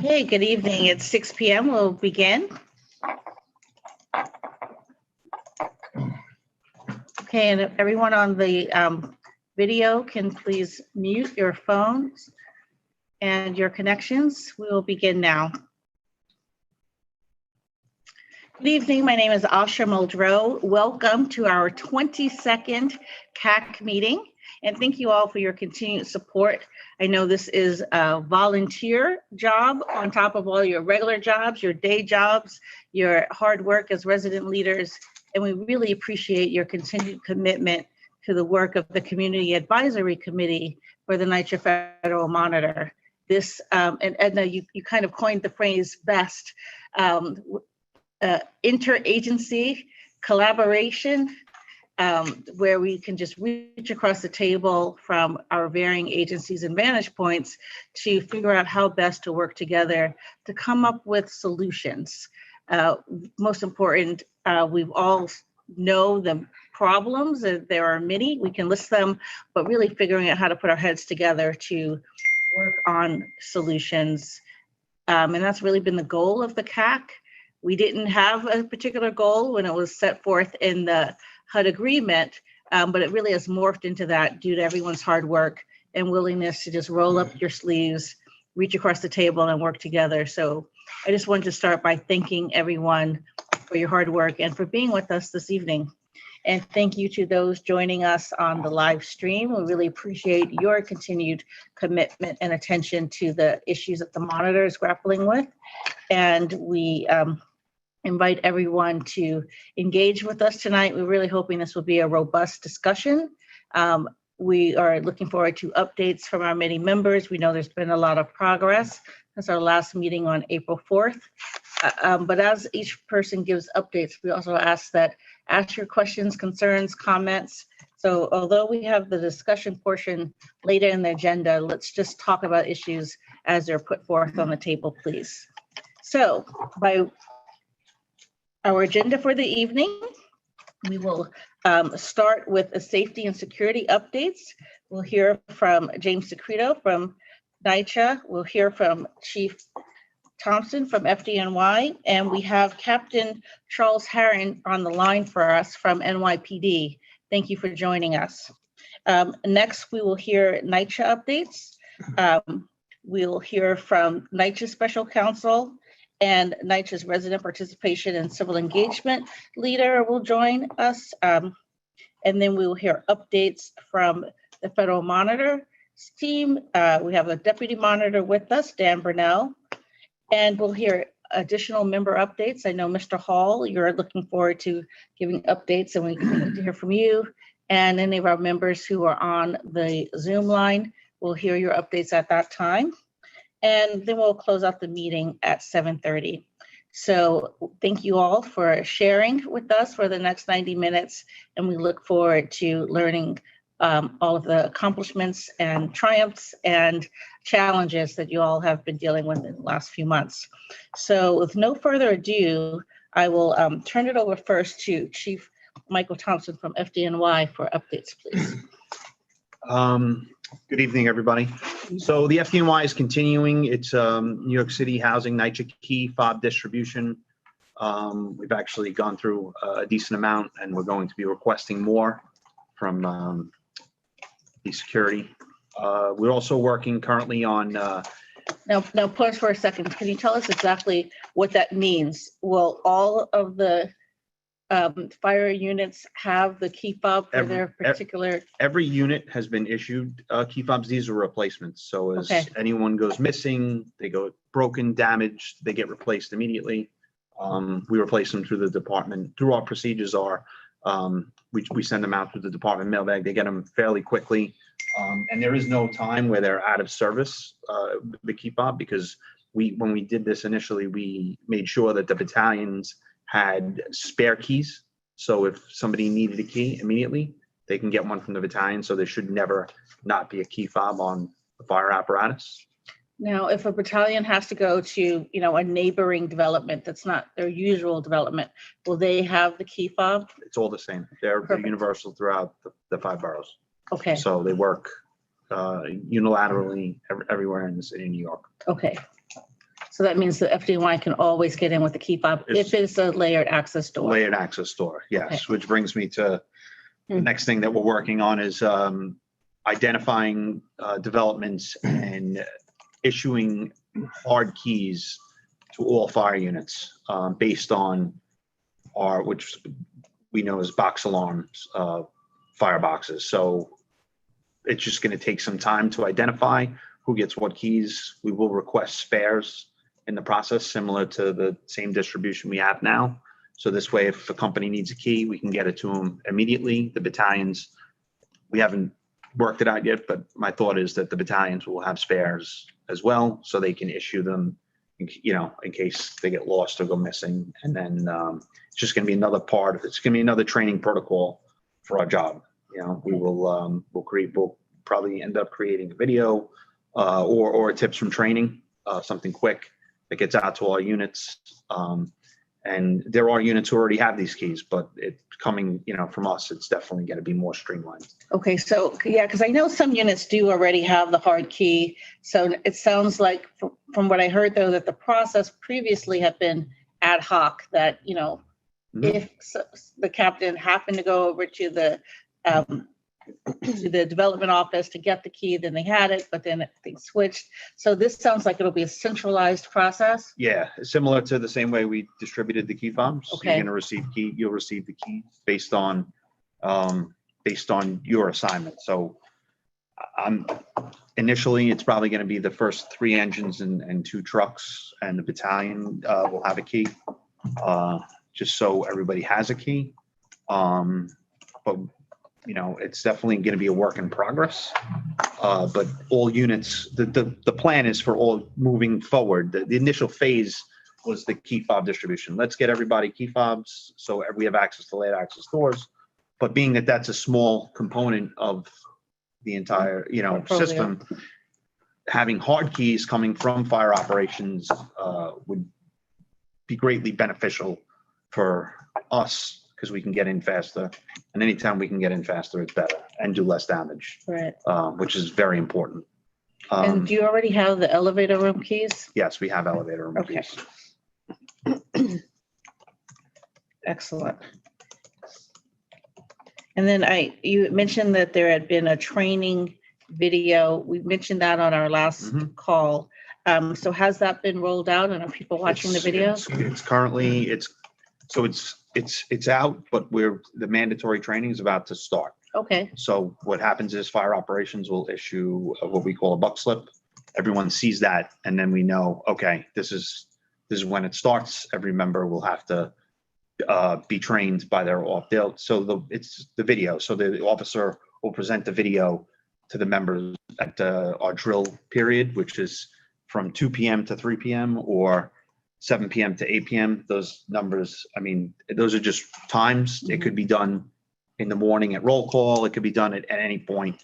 Hey, good evening. It's 6 p.m. We'll begin. Okay, and if everyone on the video can please mute your phones and your connections. We will begin now. Good evening. My name is Asha Muldrow. Welcome to our 22nd CAC meeting. And thank you all for your continued support. I know this is a volunteer job on top of all your regular jobs, your day jobs, your hard work as resident leaders. And we really appreciate your continued commitment to the work of the Community Advisory Committee for the NYCHA Federal Monitor. This, and Edna, you kind of coined the phrase best, interagency collaboration, where we can just reach across the table from our varying agencies and vantage points to figure out how best to work together to come up with solutions. Most important, we've all know the problems, there are many, we can list them, but really figuring out how to put our heads together to work on solutions. And that's really been the goal of the CAC. We didn't have a particular goal when it was set forth in the HUD agreement, but it really has morphed into that due to everyone's hard work and willingness to just roll up your sleeves, reach across the table and work together. So I just wanted to start by thanking everyone for your hard work and for being with us this evening. And thank you to those joining us on the live stream. We really appreciate your continued commitment and attention to the issues that the monitor is grappling with. And we invite everyone to engage with us tonight. We're really hoping this will be a robust discussion. We are looking forward to updates from our many members. We know there's been a lot of progress since our last meeting on April 4th. But as each person gives updates, we also ask your questions, concerns, comments. So although we have the discussion portion later in the agenda, let's just talk about issues as they're put forth on the table, please. So by our agenda for the evening, we will start with a safety and security updates. We'll hear from James Secreto from NYCHA. We'll hear from Chief Thompson from FDNY, and we have Captain Charles Herron on the line for us from NYPD. Thank you for joining us. Next, we will hear NYCHA updates. We'll hear from NYCHA Special Counsel, and NYCHA's resident participation and civil engagement leader will join us. And then we will hear updates from the Federal Monitor team. We have a deputy monitor with us, Dan Burnell, and we'll hear additional member updates. I know Mr. Hall, you're looking forward to giving updates, and we need to hear from you. And any of our members who are on the Zoom line will hear your updates at that time. And then we'll close out the meeting at 7:30. So thank you all for sharing with us for the next 90 minutes. And we look forward to learning all of the accomplishments and triumphs and challenges that you all have been dealing with in the last few months. So with no further ado, I will turn it over first to Chief Michael Thompson from FDNY for updates, please. Good evening, everybody. So the FDNY is continuing its New York City housing NYCHA key fob distribution. We've actually gone through a decent amount, and we're going to be requesting more from the security. We're also working currently on. Now pause for a second. Can you tell us exactly what that means? Will all of the fire units have the key fob for their particular? Every unit has been issued key fobs. These are replacements. So as anyone goes missing, they go broken, damaged, they get replaced immediately. We replace them through the department. Through our procedures are, we send them out through the department mailbag. They get them fairly quickly. And there is no time where they're out of service, the key fob, because when we did this initially, we made sure that the battalions had spare keys. So if somebody needed a key immediately, they can get one from the battalion. So there should never not be a key fob on the fire apparatus. Now, if a battalion has to go to, a neighboring development that's not their usual development, will they have the key fob? It's all the same. They're universal throughout the 5 boroughs. Okay. So they work unilaterally everywhere in the city of New York. Okay. So that means the FDY can always get in with the key fob if it's a layered access door. Layered access door, yes. Okay. Which brings me to the next thing that we're working on is identifying developments and issuing hard keys to all fire units based on which we know as box alarms, fireboxes. So it's just going to take some time to identify who gets what keys. We will request spares in the process, similar to the same distribution we have now. So this way, if a company needs a key, we can get it to them immediately. The battalions, we haven't worked it out yet, but my thought is that the battalions will have spares as well, so they can issue them, in case they get lost or go missing. And then it's just going to be another part of it. It's going to be another training protocol for our job. We'll probably end up creating a video or tips from training, something quick that gets out to all units. And there are units who already have these keys, but it coming, from us, it's definitely going to be more streamlined. Okay, so yeah, because I know some units do already have the hard key. So it sounds like from what I heard, though, that the process previously had been ad hoc, that, if the captain happened to go over to the development office to get the key, then they had it, but then they switched. So this sounds like it'll be a centralized process. Yeah, similar to the same way we distributed the key fobs. Okay. You'll receive the key based on your assignment. So initially it's probably going to be the first 3 engines and 2 trucks, and the battalion will have a key, just so everybody has a key. But it's definitely going to be a work in progress. But all units, the plan is for all moving forward. The initial phase was the key fob distribution. Let's get everybody key fobs so we have access to layered access doors. But being that that's a small component of the entire, system, having hard keys coming from fire operations would be greatly beneficial for us, because we can get in faster, and anytime we can get in faster, it's better and do less damage, Right. Which is very important. And do you already have the elevator room keys? Yes, we have elevator room Okay. keys. Excellent. And then you mentioned that there had been a training video. We mentioned that on our last call. So has that been rolled out, and are people watching the video? It's currently, it's out, but the mandatory training is about to start. Okay. So what happens is fire operations will issue what we call a buck slip. Everyone sees that, and then we know, okay, this is when it starts. Every member will have to be trained by their it's the video. So the officer will present the video to the members at our drill period, which is from 2 p.m. to 3 p.m. or 7 p.m. to 8 p.m. Those numbers, those are just times. It could be done in the morning at roll call. It could be done at any point.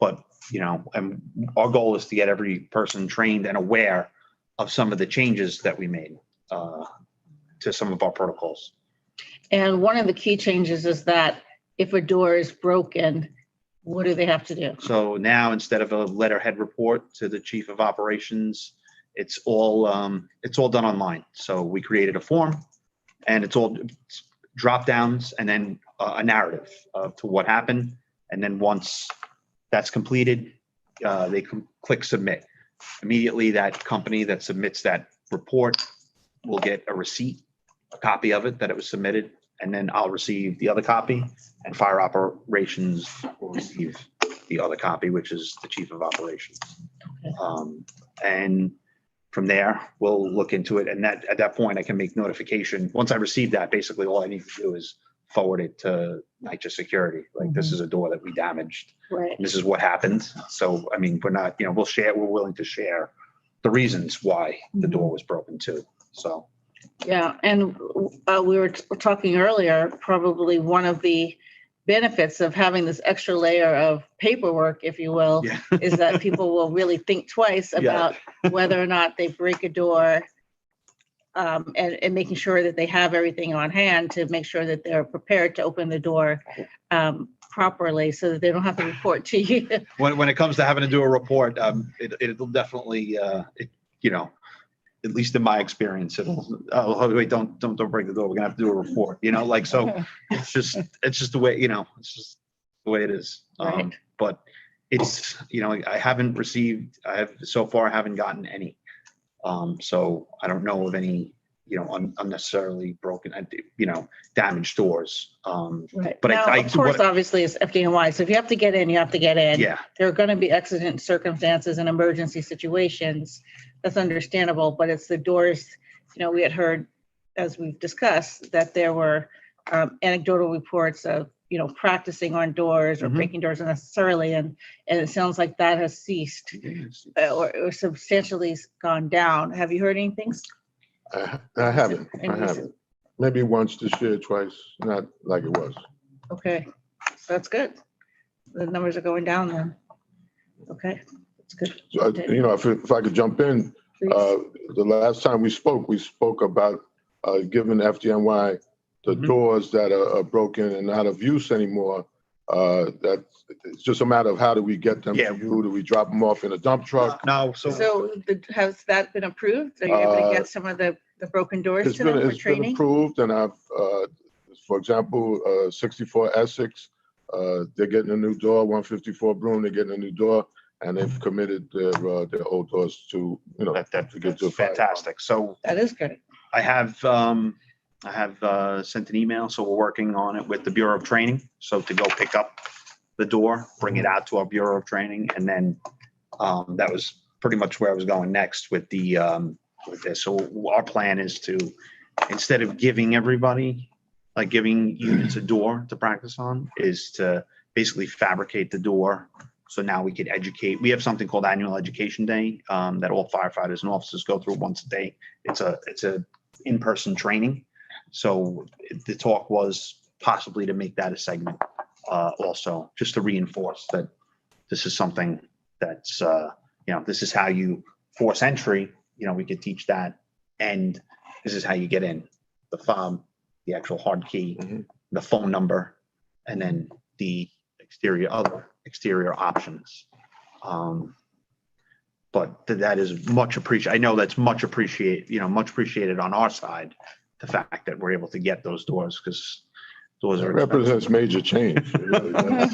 But, and our goal is to get every person trained and aware of some of the changes that we made to some of our protocols. And one of the key changes is that if a door is broken, what do they have to do? So now, instead of a letterhead report to the chief of operations, it's all done online. So we created a form, and it's all drop downs, and then a narrative to what happened. And then once that's completed, they can click submit. Immediately, that company that submits that report will get a receipt, a copy of it that it was submitted, and then I'll receive the other copy, and fire operations will receive the other copy, which is the chief of operations. Okay. And from there, we'll look into it, and at that point, I can make notification. Once I receive that, basically all I need to do is forward it to NYCHA security. Like, this is a door that we damaged. Right. This is what happened. So, we're not, we're willing to share the reasons why the door was broken too. So. Yeah, and we were talking earlier, probably one of the benefits of having this extra layer of paperwork, if you will, is that people will really think twice about whether or not they break a door, and making sure that they have everything on hand to make sure that they're prepared to open the door properly, so that they don't have to report to you. When it comes to having to do a report, it'll definitely, at least in my experience, oh wait, don't break the door. We're gonna have to do a report, like, so it's just the way, it's just the way it is. Right. But it's, I so far haven't gotten any. So I don't know of any, unnecessarily broken, damaged doors. Right. But Now, of course, obviously, it's FDNY. So if you have to get in, you have to get in. Yeah. There are going to be exigent circumstances and emergency situations. That's understandable, but it's the doors, we had heard, as we've discussed, that there were anecdotal reports of, practicing on doors or breaking doors unnecessarily. And it sounds like that has ceased or substantially gone down. Have you heard anything? I haven't. Maybe once this year, twice, not like it was. Okay, so that's good. The numbers are going down then. Okay, that's good. So, if I could jump in, Please. the last time we spoke about giving FDNY the doors that are broken and not of use anymore. That it's just a matter of how do we get them to you? Do we drop them off in a dump truck? No. So has that been approved? Are you able to get some of the broken doors to them for training? It's been approved, and I've, for example, 64 Essex, they're getting a new door. 154 Broome, they're getting a new door, and they've committed their old doors to to get to a fantastic. So that is good. I have sent an email, so we're working on it with the Bureau of Training. So to go pick up the door, bring it out to our Bureau of Training, and then that was pretty much where I was going next with the with this. So our plan is to, instead of giving everybody, like giving units a door to practice on, is to basically fabricate the door. So now we could educate. We have something called Annual Education Day that all firefighters and officers go through once a day. It's a in-person training. So the talk was possibly to make that a segment also, just to reinforce that this is something that's, this is how you force entry. We could teach that, and this is how you get in: the fob, the actual hard key, the phone number, and then the other exterior options. But that is much appreciated. I know that's much appreciated on our side. The fact that we're able to get those doors, because doors are represents major change. It really does.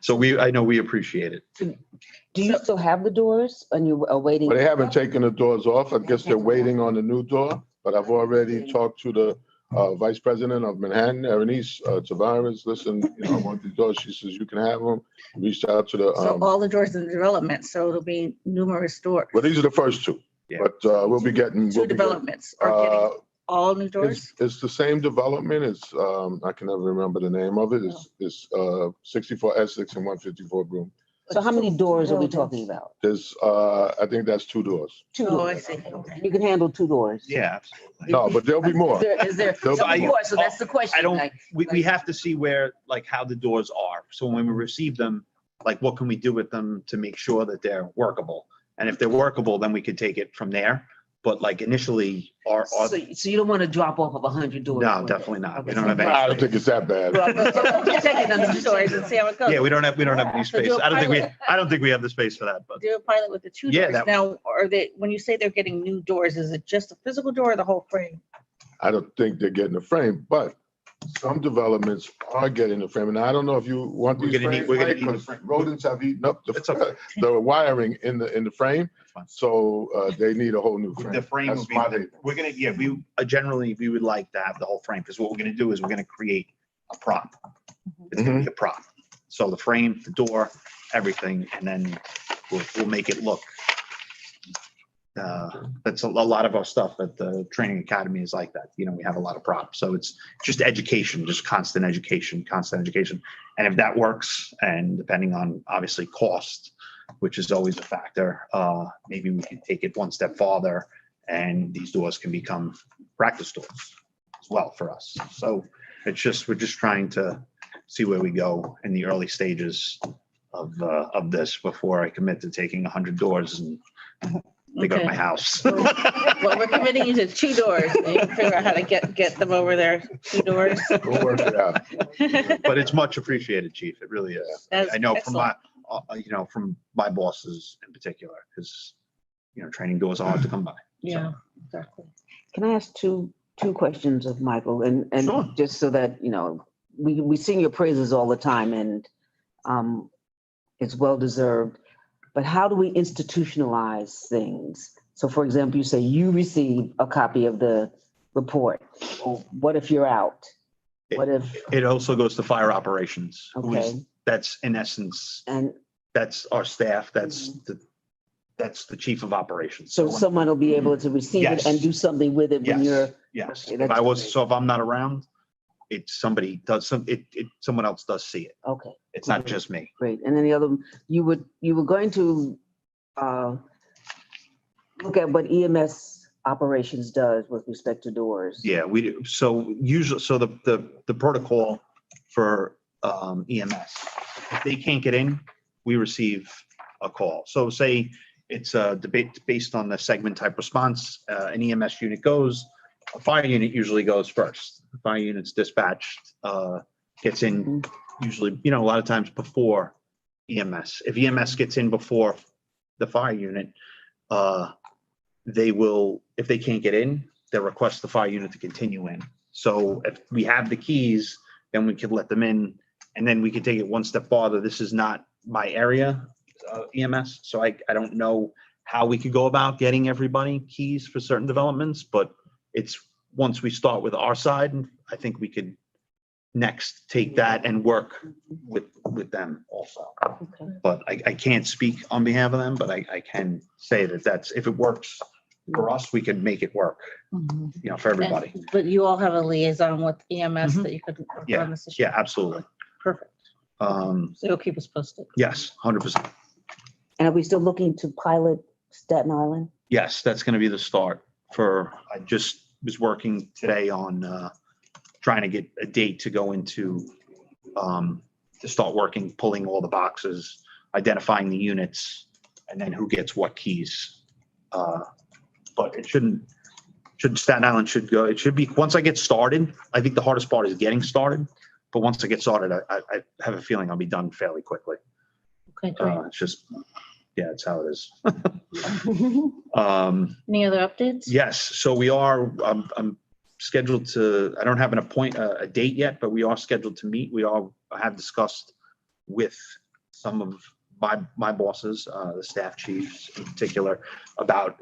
So I know we appreciate it. Do you still have the doors and you are waiting? Well, they haven't taken the doors off. I guess they're waiting on the new door, but I've already talked to the Vice President of Manhattan, Berenice Tavares. Listen, I want these doors. She says, you can have them. Reached out to the. So all the doors in development, so it'll be numerous doors. Well, these are the first two, but we'll be getting. Two developments are getting all new doors? It's the same development. It's I can never remember the name of it. It's 64 Essex and 154 Broome. So how many doors are we talking about? There's I think that's 2 doors. Two doors. I see. Okay. You can handle 2 doors. Yeah, absolutely. No, but there'll be more. Is there more? So that's the question. We have to see where, like, how the doors are. So when we receive them, like, what can we do with them to make sure that they're workable? And if they're workable, then we could take it from there. But like initially, so you don't want to drop off of 100 doors? No, definitely not. We don't have any. I don't think it's that bad. Taking them to stores and see how it goes. Yeah, we don't have any space. I don't think we have the space for that. But do a pilot with the 2 doors. Now, are they, when you say they're getting new doors, is it just a physical door or the whole frame? I don't think they're getting a frame, but some developments are getting a frame, and I don't know if you want these frames. We're gonna need rodents have eaten up the wiring in the frame, so they need a whole new frame. The frame will be. We're gonna we generally we would like to have the whole frame, because what we're gonna do is we're gonna create a prop. It's gonna be a prop. So the frame, the door, everything, and then we'll make it look. That's a lot of our stuff at the training academy is like that. We have a lot of props. So it's just education, just constant education. And if that works, and depending on obviously cost, which is always a factor, maybe we can take it one step farther, and these doors can become practice doors as well for us. So we're just trying to see where we go in the early stages of this before I commit to taking 100 doors and they go to my house. Well, we're committing you to 2 doors. And you can figure out how to get them over there. 2 doors. We'll work it out. But it's much appreciated, Chief. It really is. I know excellent. From my bosses in particular, because training doors are hard to come by. Yeah, exactly. Can I ask two questions of Michael and Sure. just so that, you know, we sing your praises all the time and it's well deserved, but how do we institutionalize things? So for example, you say you receive a copy of the report. Well, what if you're out? What if, It also goes to fire operations. Okay. That's in essence, and that's our staff. That's the chief of operations. so someone will be able to receive it and Yes. do something with it when you're, Yes. Okay, If that's I was, great. so if I'm not around, someone else does see it. okay, It's not just me. great. And then the other, you were going to look at what EMS operations does with respect to doors. Yeah, we do. So usually, so the protocol for EMS, if they can't get in, we receive a call. So say it's a debate based on the segment type response, an EMS unit goes, a fire unit usually goes first. The fire unit's dispatched, gets in usually, a lot of times before EMS. If EMS gets in before the fire unit, they will, if they can't get in, they'll request the fire unit to continue in. So if we have the keys, then we could let them in, and then we could take it one step farther. This is not my area, EMS, so I don't know how we could go about getting everybody keys for certain developments, but it's, once we start with our side, I think we could next take that and work with them also. Okay. But I can't speak on behalf of them, but I can say that's, if it works for us, we could make it work, Mhm. for everybody. But you all have a liaison with EMS Mhm. that you could work Yeah, on this issue? Yeah, absolutely. Perfect. So you'll keep us posted. Yes, 100%. And are we still looking to pilot Staten Island? Yes, that's going to be the start I just was working today on trying to get a date to go into, to start working, pulling all the boxes, identifying the units, and then who gets what keys. But it Staten Island should go, it should be, once I get started, I think the hardest part is getting started. But once I get started, I have a feeling I'll be done fairly quickly. Okay, great. It's just, yeah, it's how it is. Any other updates? Yes, so we are, I'm scheduled to, I don't have a date yet, but we are scheduled to meet. I have discussed with some of my bosses, the staff chiefs in particular, about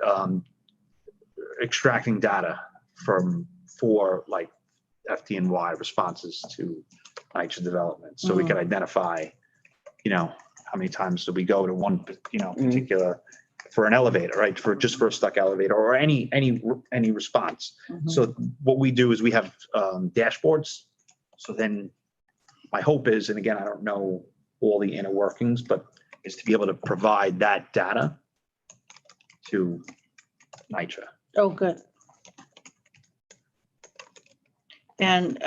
extracting data for like FDNY responses to NYCHA development. So we can identify, how many times do we go to one, particular, for an elevator, right? For a stuck elevator or any response. Mhm. So what we do is we have dashboards. So then my hope is, and again, I don't know all the inner workings, but is to be able to provide that data to NYCHA. Oh, good. And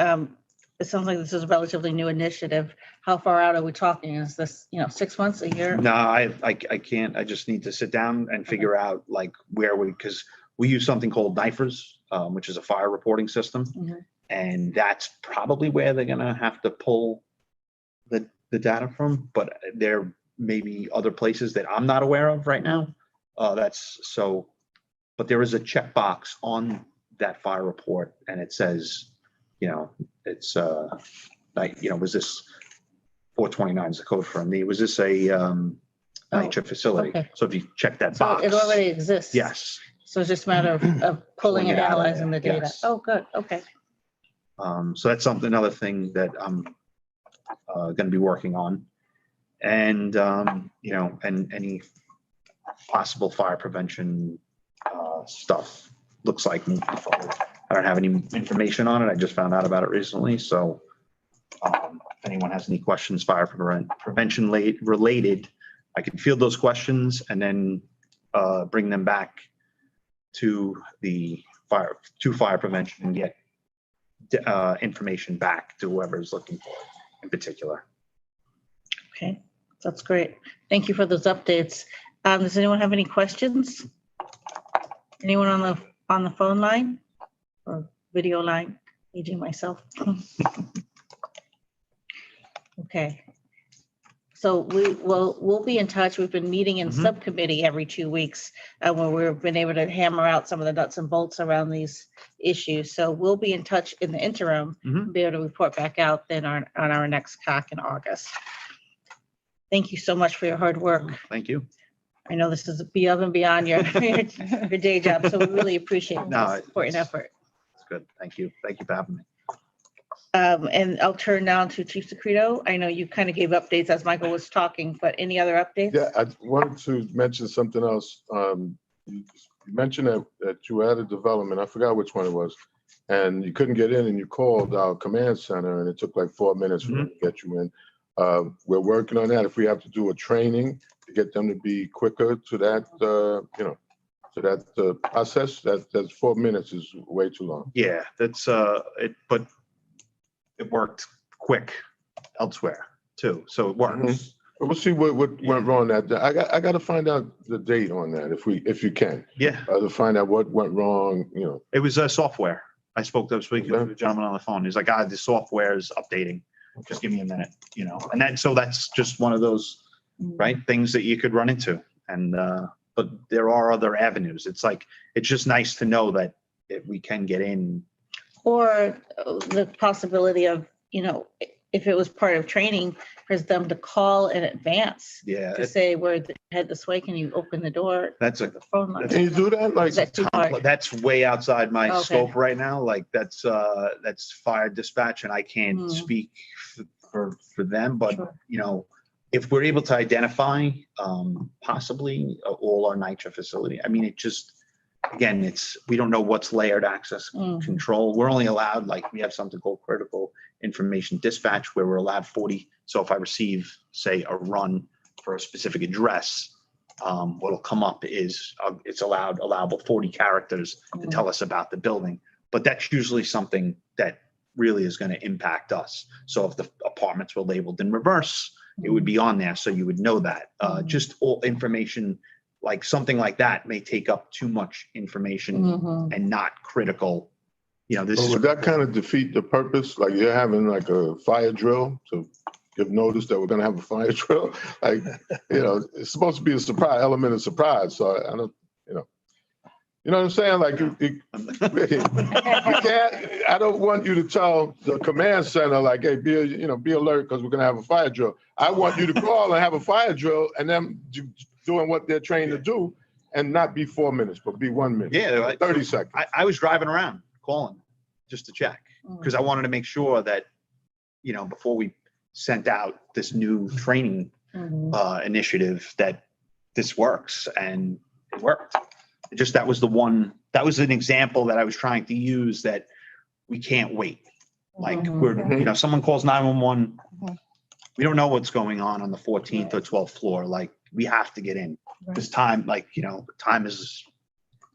it sounds like this is a relatively new initiative. How far out are we talking? Is this, 6 months, a year? No, I can't. I just need to sit down and figure out like because we use something called NIFRS, which is a fire reporting system. Mhm. And that's probably where they're gonna have to pull the data from, but there may be other places that I'm not aware of right now. But there is a checkbox on that fire report and it says, it's was this 429 is the code for me. Was this a NYCHA facility? okay. So if you check that So box. it already exists? Yes. So it's just a matter of pulling and it out of analyzing the there, data? yes. Oh, good, okay. So that's another thing that I'm going to be working on. And, and any possible fire prevention stuff looks like moving forward. I don't have any information on it. I just found out about it recently. So if anyone has any questions, fire prevention related, I can field those questions and then bring them back to fire prevention and get information back to whoever's looking for it in particular. Okay, that's great. Thank you for those updates. Does anyone have any questions? Anyone on the phone line or video line? Aging myself. Okay. So we'll be in touch. We've been meeting in subcommittee every 2 weeks where we've been able to hammer out some of the nuts and bolts around these issues. So we'll be in touch in the interim, be able to report back out then on our next CAC in August. Thank you so much for your hard work. Thank you. I know this is above and beyond your day job, so we really appreciate the support and effort. It's good. Thank you. Thank you for having me. And I'll turn now to Chief Secreto. I know you kind of gave updates as Michael was talking, but any other updates? Yeah, I wanted to mention something else. You mentioned that you had a development, I forgot which one it was, and you couldn't get in and you called our command center and it took like 4 minutes for them to get you in. We're working on that. If we have to do a training to get them to be quicker to that, to that process, that's 4 minutes is way too long. Yeah, that's but it worked quick elsewhere too, so it works. But we'll see what went wrong that day. I got to find out the date on that if you can. Yeah, To find out what went wrong. it was software. I spoke to the gentleman on the phone. He's like, the software is updating. Just give me a minute, and that's just one of those things that you could run into. And but there are other avenues. It's just nice to know that we can get in. Or the possibility of, if it was part of training, for them to call in advance. Yeah. To say, we're head this way, can you open the door? That's the phone line. Can you do that? Like, Is that too hard? That's way outside my scope right now. Like that's fire dispatch, and I can't speak for them. But Sure. If we're able to identify possibly all our NYCHA facility, I mean, it just, again, we don't know what's layered access control. We're only allowed, we have something called critical information dispatch where we're allowed 40. So if I receive, say, a run for a specific address, what'll come up is it's allowable 40 characters to tell us about the building. But that's usually something that really is going to impact us. So if the apartments were labeled in reverse, it would be on there. So you would know that. Just all information, like something like that may take up too much information and not critical. would that kind of defeat the purpose? Like you're having like a fire drill to give notice that we're going to have a fire drill. It's supposed to be a surprise element of surprise. So I don't, you know what I'm saying? Like you can't. I don't want you to tell the command center like, hey, be alert because we're going to have a fire drill. I want you to call and have a fire drill and them doing what they're trained to do, and not be 4 minutes, but be 1 minute. Yeah, 30 seconds. I was driving around calling just to check because I wanted to make sure that, before we sent out this new training initiative, that this works, and it worked. That was an example that I was trying to use, that we can't wait. Like someone calls 911, we don't know what's going on the 14th or 12th floor. Like we have to get in. This time, time is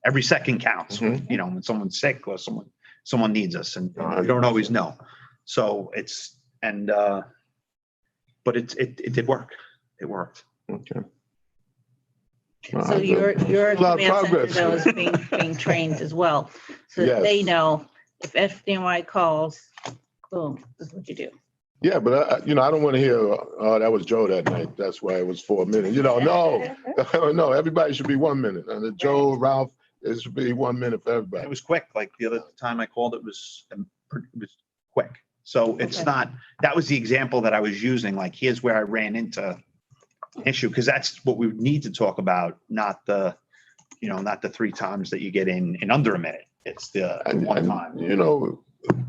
every second counts. When someone's sick or someone needs us, and we don't always know. So but it did work. It worked. Okay. So your command center though is being trained as well, so that they know if FDNY calls, boom, this is what you do. Yeah, but I don't want to hear, oh, that was Joe that night. That's why it was 4 minutes. No, everybody should be 1 minute. And Joe, Ralph, it should be 1 minute for everybody. It was quick. Like the other time I called, it was quick. So it's not. That was the example that I was using. Like here's where I ran into an issue, because that's what we need to talk about, not the 3 times that you get in under a minute. It's the one time.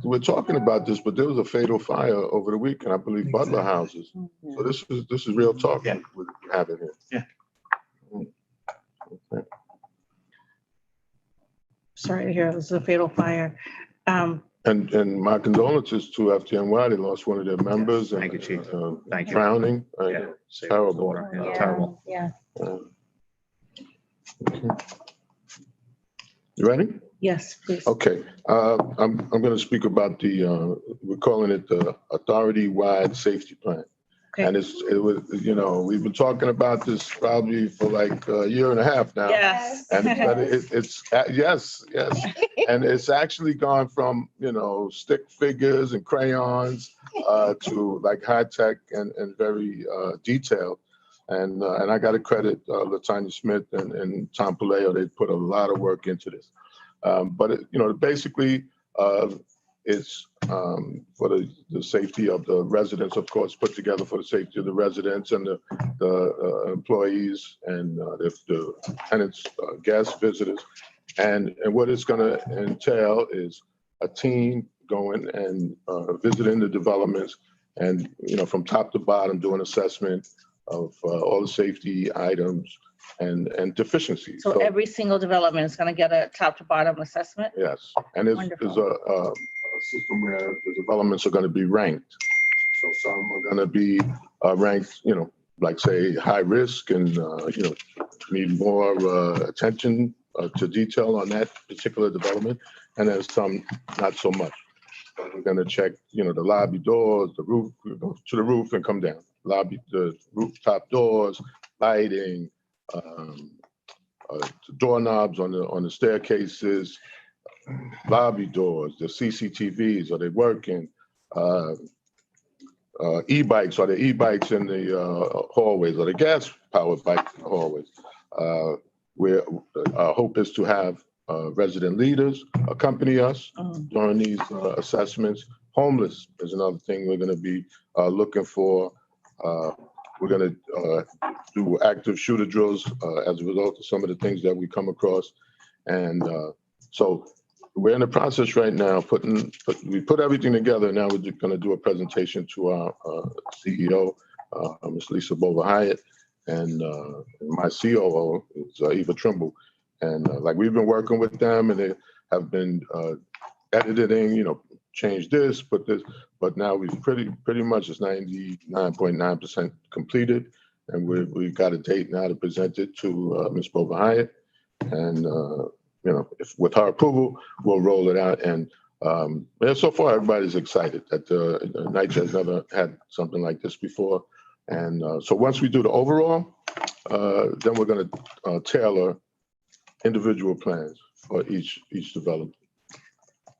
We're talking about this, but there was a fatal fire over the weekend, I believe, Butler houses. So this is real talk we're having here. Yeah. Okay. Sorry to hear it was a fatal fire. And my condolences to FDNY. They lost one of their members. Thank you, Chief. Thank you. Drowning. Terrible. Terrible. Yeah. Okay. You ready? Yes, please. Okay. I'm going to speak about we're calling it the authority-wide safety plan. Okay. And it was, you know, we've been talking about this probably for like a year and a half now. Yes. And but yes. And it's actually gone from, you know, stick figures and crayons to like high tech and very detailed. And I got to credit Latanya Smith and Tom Palayo. They put a lot of work into this. But you know, basically, it's for the safety of the residents, of course, put together for the safety of the residents and the employees and if the tenants, guests, visitors. And what it's going to entail is a team going and visiting the developments and, you know, from top to bottom, doing assessment of all the safety items and deficiencies. So every single development is going to get a top to bottom assessment? Yes, and there's a system where the developments are going to be ranked. So some are going to be ranked, you know, like say high risk and, you know, need more attention to detail on that particular development. And then some not so much. We're going to check, you know, the lobby doors, the roof, go to the roof and come down. Lobby, the rooftop doors, lighting, doorknobs on the staircases, lobby doors, the CCTVs, are they working? E-bikes, are there e-bikes in the hallways? Are there gas-powered bikes in the hallways? Our hope is to have resident leaders accompany us during these assessments. Homeless is another thing we're going to be looking for. We're going to do active shooter drills as a result of some of the things that we come across. And so we're in the process right now, we put everything together. Now we're going to do a presentation to our CEO, Ms. Lisa Bova-Hyatt, and my COO is Eva Trimble. And like we've been working with them and they have been editing, you know, change this, put this, but now we've pretty much it's 99.9% completed. And we got a date now to present it to Ms. Bova-Hyatt. And, you know, if with her approval, we'll roll it out. And so far, everybody's excited that NYCHA has never had something like this before. And so once we do the overall, then we're going to tailor individual plans for each development.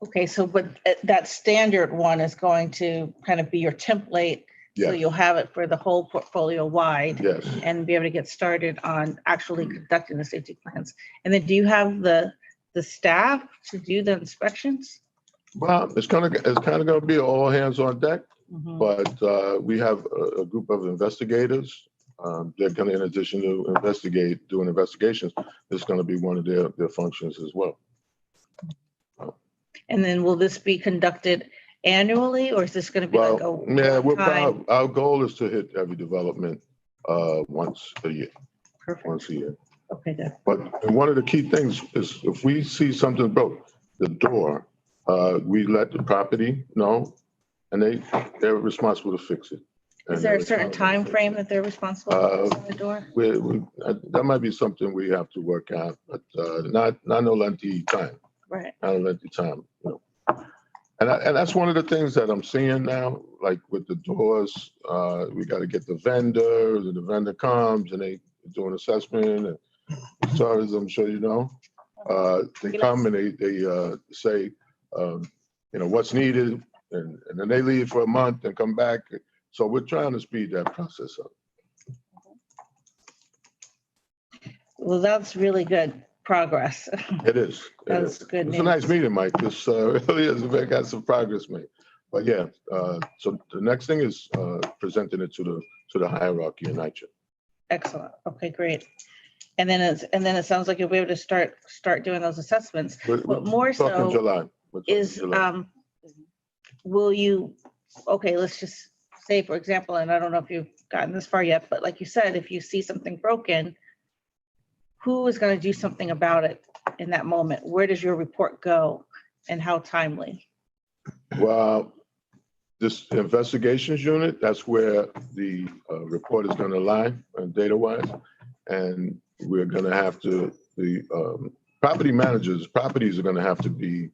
Okay, so but that standard one is going to kind of be your template. So Yes. you'll have it for the whole portfolio wide. Yes. And be able to get started on actually conducting the safety plans. And then do you have the staff to do the inspections? Well, it's kind of going to be all hands on deck, Mhm. but we have a group of investigators. They're going to, in addition to doing investigations, it's going to be one of their functions as well. And then will this be conducted annually or is this going to be like a Yeah, our goal is to hit every development once a year. Perfect. Once a year. Okay, good. But one of the key things is if we see something broke, the door, we let the property know, and they're responsible to fix it. Is there a certain time frame that they're responsible for fixing the door? That might be something we have to work out, but not no lengthy time. Right. Not a lengthy time. You know. And that's one of the things that I'm seeing now, like with the doors, we got to get the vendor, and the vendor comes and they do an assessment. And as far as I'm sure you know, they come and they say, you know, what's needed, and then they leave for a month and come back. So we're trying to speed that process up. Well, that's really good progress. It is. That's good It's news. a nice meeting, Mike. This really is. We got some progress made. But yeah, so the next thing is presenting it to the hierarchy in NYCHA. Excellent. Okay, great. And then it sounds like you'll be able to start doing those assessments. But more so July. is will you? Okay, let's just say, for example, and I don't know if you've gotten this far yet, but like you said, if you see something broken, who is going to do something about it in that moment? Where does your report go and how timely? Well, this investigations unit, that's where the report is going to lie data-wise. And we're going to have to, the property managers, properties are going to have to be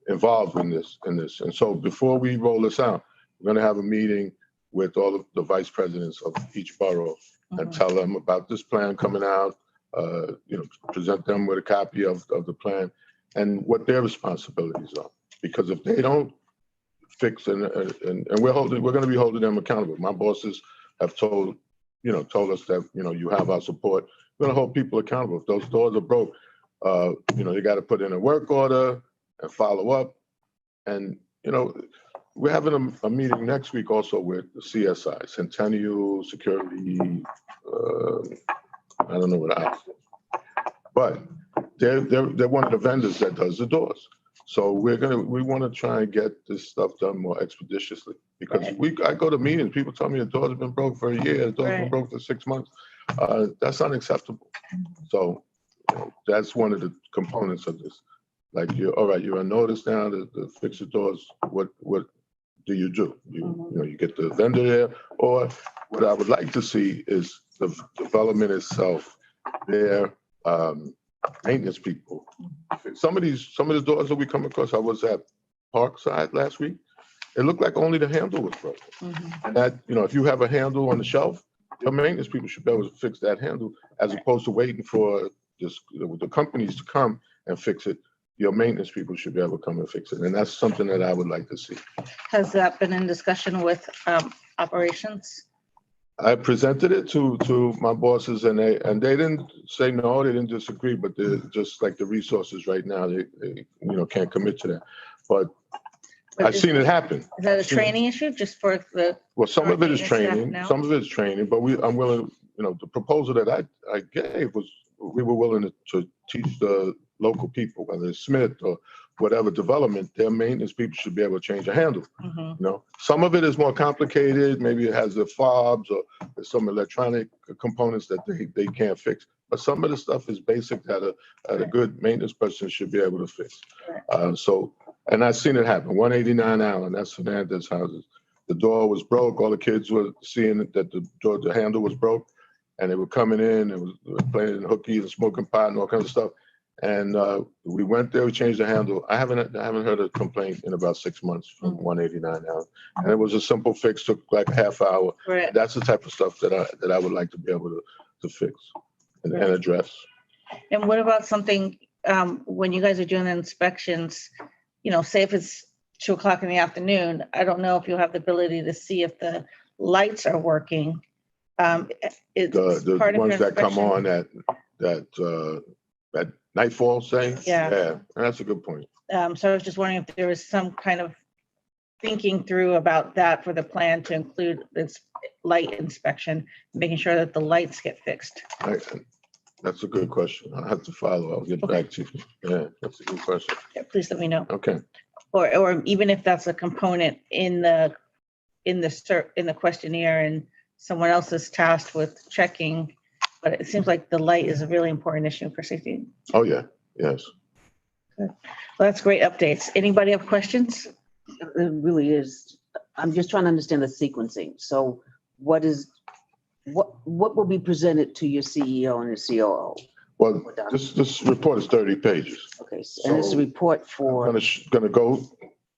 involved in this. And so before we roll this out, we're going to have a meeting with all of the vice presidents of each borough and tell them about this plan coming out, present them with a copy of the plan and what their responsibilities are. Because if they don't fix and we're going to be holding them accountable. My bosses have told us that, you have our support. We're going to hold people accountable. If those doors are broke, they got to put in a work order and follow up. And, we're having a meeting next week also with the CSI, Centennial Security, I don't know what else. But they're one of the vendors that does the doors. So we want to try and get this stuff done more expeditiously because I go to meetings, people tell me the doors have been broke for a year, the doors have been broke for 6 months. That's unacceptable. So that's one of the components of this. Like you're on notice now to fix the doors. What do? You get the vendor there, or what I would like to see is the development itself, their maintenance people. Some of the doors that we come across, I was at Parkside last week. It looked like only the handle was broken. And that, if you have a handle on the shelf, your maintenance people should be able to fix that handle as opposed to waiting for the companies to come and fix it. Your maintenance people should be able to come and fix it. And that's something that I would like to see. Has that been in discussion with operations? I presented it to my bosses and they didn't say no, they didn't disagree, but they're just like the resources right now, they can't commit to that. But I've seen it happen. Is that a training issue just for the? Well, some of it is training, but I'm willing, the proposal that I gave was we were willing to teach the local people, whether it's Smith or whatever development, their maintenance people should be able to change a handle. Some of it is more complicated. Maybe it has the fobs or some electronic components that they can't fix. But some of the stuff is basic that a good maintenance person should be able to fix. And I've seen it happen. 189 Allen, that's Fernandez houses. The door was broke. All the kids were seeing that the handle was broke, and they were coming in and was playing hooky and smoking pot and all kinds of stuff. And we went there, we changed the handle. I haven't heard a complaint in about 6 months from 189 Allen. And it was a simple fix, took like a half hour. Right. That's the type of stuff that I would like to be able to fix and address. And what about something when you guys are doing the inspections, say if it's 2 o'clock in the afternoon, I don't know if you'll have the ability to see if the lights are working. The ones that come on at nightfall, say? Yeah, that's a good point. So I was just wondering if there was some kind of thinking through about that for the plan to include this light inspection, making sure that the lights get fixed. That's a good question. I'll have to follow. I'll get back to you. Yeah, that's a good question. Yeah, please let me know. Okay. Or even if that's a component in the questionnaire and someone else is tasked with checking, but it seems like the light is a really important issue for safety. Oh yeah, yes. Good. Well, that's great updates. Anybody have questions? It really is. I'm just trying to understand the sequencing. So what will be presented to your CEO and your COO? Well, this report is 30 pages. Okay, and it's a report for. I'm gonna go,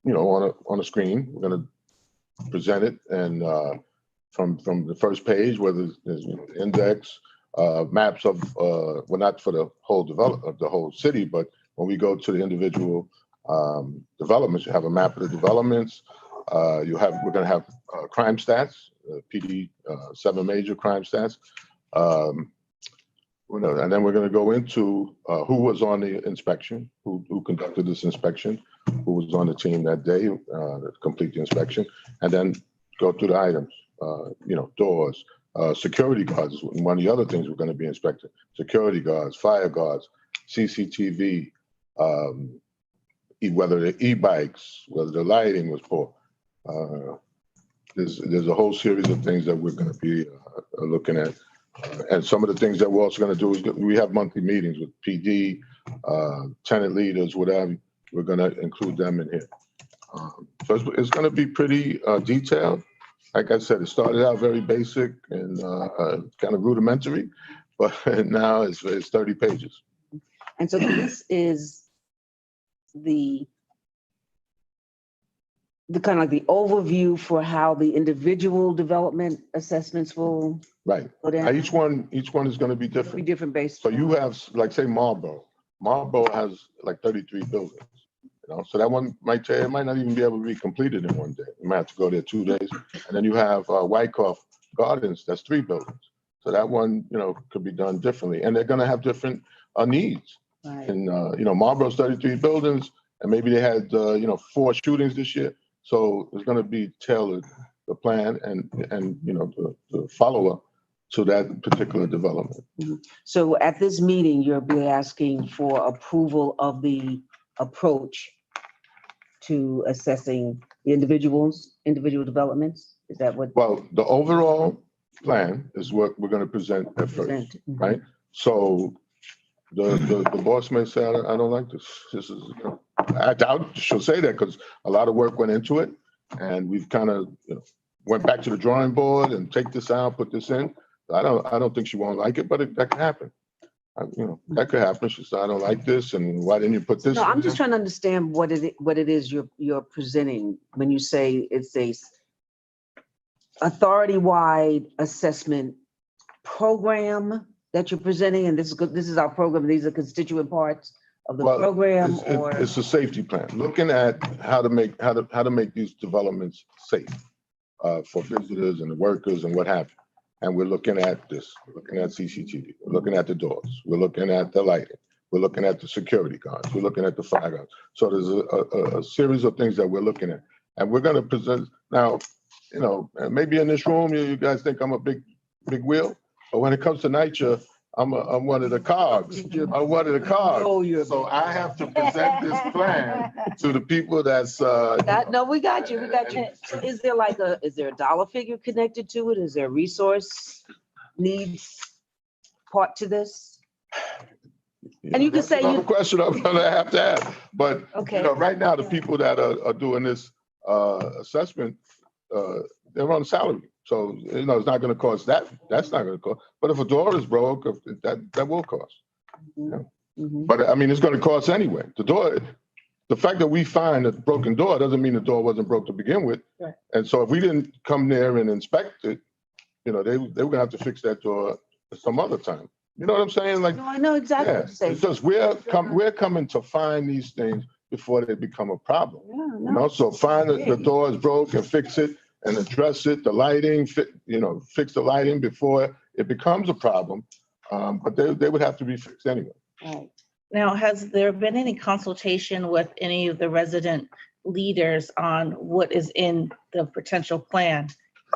on a screen. We're gonna present it, and from the first page, whether there's index, maps of not for the whole development of the whole city, but when we go to the individual developments, you have a map of the developments. We're gonna have crime stats, PD 7 major crime stats. And then we're going to go into who was on the inspection, who conducted this inspection, who was on the team that day to complete the inspection, and then go through the items, doors, security guards is one of the other things we're going to be inspecting. Security guards, fire guards, CCTV, whether the e-bikes, whether the lighting was poor. There's a whole series of things that we're going to be looking at. And some of the things that we're also going to do is we have monthly meetings with PD, tenant leaders, whatever. We're going to include them in here. So it's going to be pretty detailed. Like I said, it started out very basic and kind of rudimentary, but now it's 30 pages. And so this is the kind of like the overview for how the individual development assessments will Right. go Now, down? each one is going to be Be different. different based. So you have, like, say, Marlboro. Marlboro has like 33 buildings. So that one might say it might not even be able to be completed in one day. You might have to go there 2 days. And then you have Wyckoff Gardens, that's 3 buildings. So that one, could be done differently. And they're going to have different needs. Right. And, Marlboro's 33 buildings, and maybe they had, 4 shootings this year. So it's going to be tailored, the plan and the follow-up to that particular development. So at this meeting, you'll be asking for approval of the approach to assessing the individual developments? Is that what? Well, the overall plan is what we're going to present at first, present? right? So the boss may say, I don't like this. This is, I doubt she'll say that because a lot of work went into it. And we've kind of, went back to the drawing board and take this out, put this in. I don't think she won't like it, but that could happen. That could happen. She said, I don't like this, and why didn't you put this? No, I'm in just there? trying to understand what it is you're presenting when you say it's a authority-wide assessment program that you're presenting, and this is our program. These are constituent parts of the program, it's a safety plan. Looking at how to make these developments safe for visitors and the workers and what have you. And we're looking at this. We're looking at CCTV. We're looking at the doors. We're looking at the lighting. We're looking at the security guards. We're looking at the fire guards. So there's a series of things that we're looking at, and we're going to present now. Maybe in this room, you guys think I'm a big wheel, but when it comes to NYCHA, I'm one of the cogs. I'm one of the cogs. Oh, So I have to present this plan to the people that's. No, we got you. We got you. So is there a dollar figure connected to it? Is there a resource needs part to this? And you can say Another question I'm gonna have to ask, but Okay. Right now the people that are doing this assessment, they're on salary, so it's not going to cost that. That's not going to cost. But if a door is broke, that will cost. Mm-hmm. But I mean, it's going to cost anyway. The fact that we find a broken door doesn't mean the door wasn't broke to begin with. Right. And so if we didn't come there and inspect it, they were going to have to fix that door some other time. You know what I'm saying? Like, No, I know exactly what you're saying. it's just we're coming to find these things before they become a problem. Yeah, no. So find the door is broke and fix it and address it. The lighting, fix the lighting before it becomes a problem. But they would have to be fixed anyway. Right. Now, has there been any consultation with any of the resident leaders on what is in the potential plan?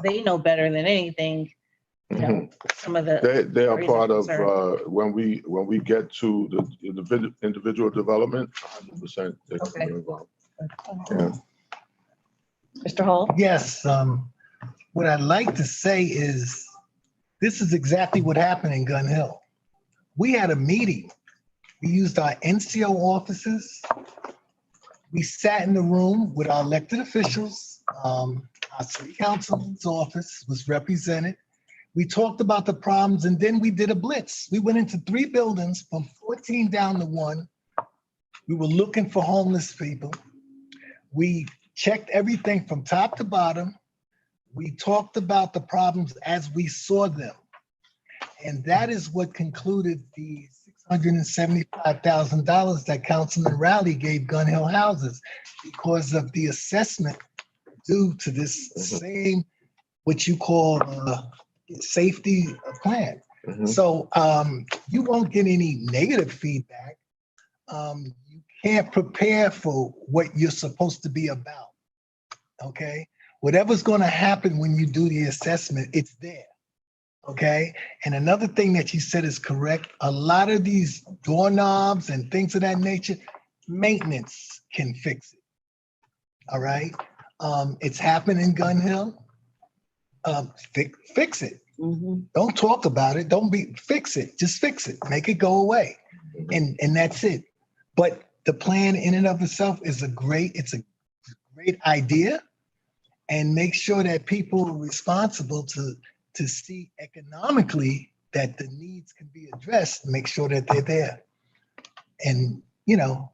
They know better than anything, some of the. They are areas part of concern. when we get to the individual development, 100% they can be involved. Yeah. Mr. Hall? Yes, what I'd like to say is this is exactly what happened in Gun Hill. We had a meeting. We used our NCO offices. We sat in the room with our elected officials. Our city council's office was represented. We talked about the problems, and then we did a blitz. We went into 3 buildings from 14 down to 1. We were looking for homeless people. We checked everything from top to bottom. We talked about the problems as we saw them. And that is what concluded the $675,000 that Councilman Rowley gave Gun Hill Houses because of the assessment due to this same, what you call safety plan. So you won't get any negative feedback. You can't prepare for what you're supposed to be about, okay? Whatever's gonna happen when you do the assessment, it's there, okay? And another thing that you said is correct. A lot of these doorknobs and things of that nature, maintenance can fix it, all right? It's happened in Gun Hill. Fix it. Mm-hmm. Don't talk about it. Fix it. Just fix it. Make it go away. And that's it. But the plan in and of itself is a great idea. And make sure that people are responsible to see economically that the needs can be addressed, make sure that they're there. And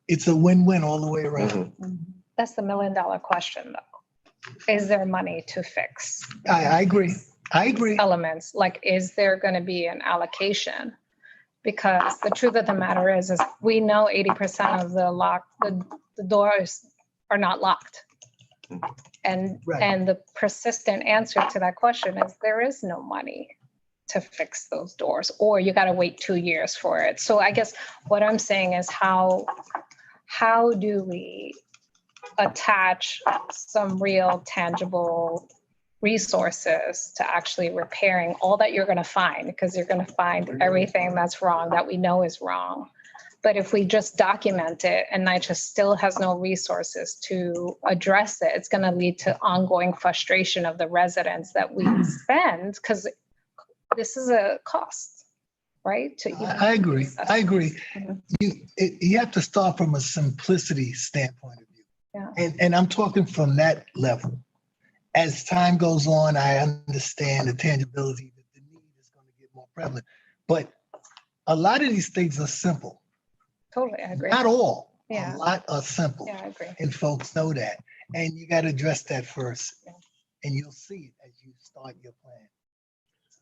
it's a win-win all the way around. That's the $1 million question, though. is there money to fix I agree. I agree. elements? Like, is there going to be an allocation? Because the truth of the matter is we know 80% of the doors are not locked. And Right. and the persistent answer to that question is there is no money to fix those doors, or you got to wait 2 years for it. So I guess what I'm saying is how do we attach some real tangible resources to actually repairing all that you're going to find, because you're going to find everything that's wrong that we know is wrong. But if we just document it and NYCHA still has no resources to address it, it's going to lead to ongoing frustration of the residents that we spend, because this is a cost, right? To even I agree. I agree. Mhm. You have to start from a simplicity standpoint of view. Yeah. And I'm talking from that level. As time goes on, I understand the tangibility that the need is going to get more prevalent. But a lot of these things are simple. Totally, I agree. Not all. Yeah. A lot are simple. Yeah, I agree. And folks know that. And you got to address that first. Yeah. And you'll see it as you start your plan.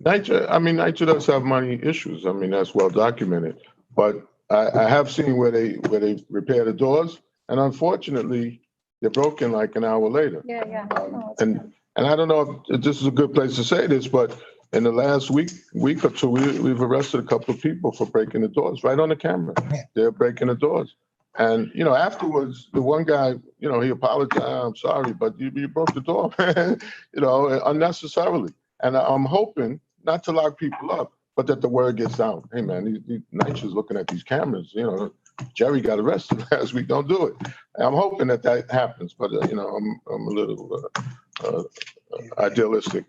NYCHA does have money issues. I mean, that's well documented. But I have seen where they repair the doors, and unfortunately, they're broken like an hour later. Yeah, yeah. No, it's And good. I don't know if this is a good place to say this, but in the last week or two, we've arrested a couple of people for breaking the doors right on the camera. Yeah. They're breaking the doors. And, afterwards, the one guy, he apologized, I'm sorry, but you broke the door, man, unnecessarily. And I'm hoping not to lock people up, but that the word gets out. Hey, man, these NYCHA's looking at these cameras, Jerry got arrested last week, don't do it. And I'm hoping that happens, but, I'm a little idealistic.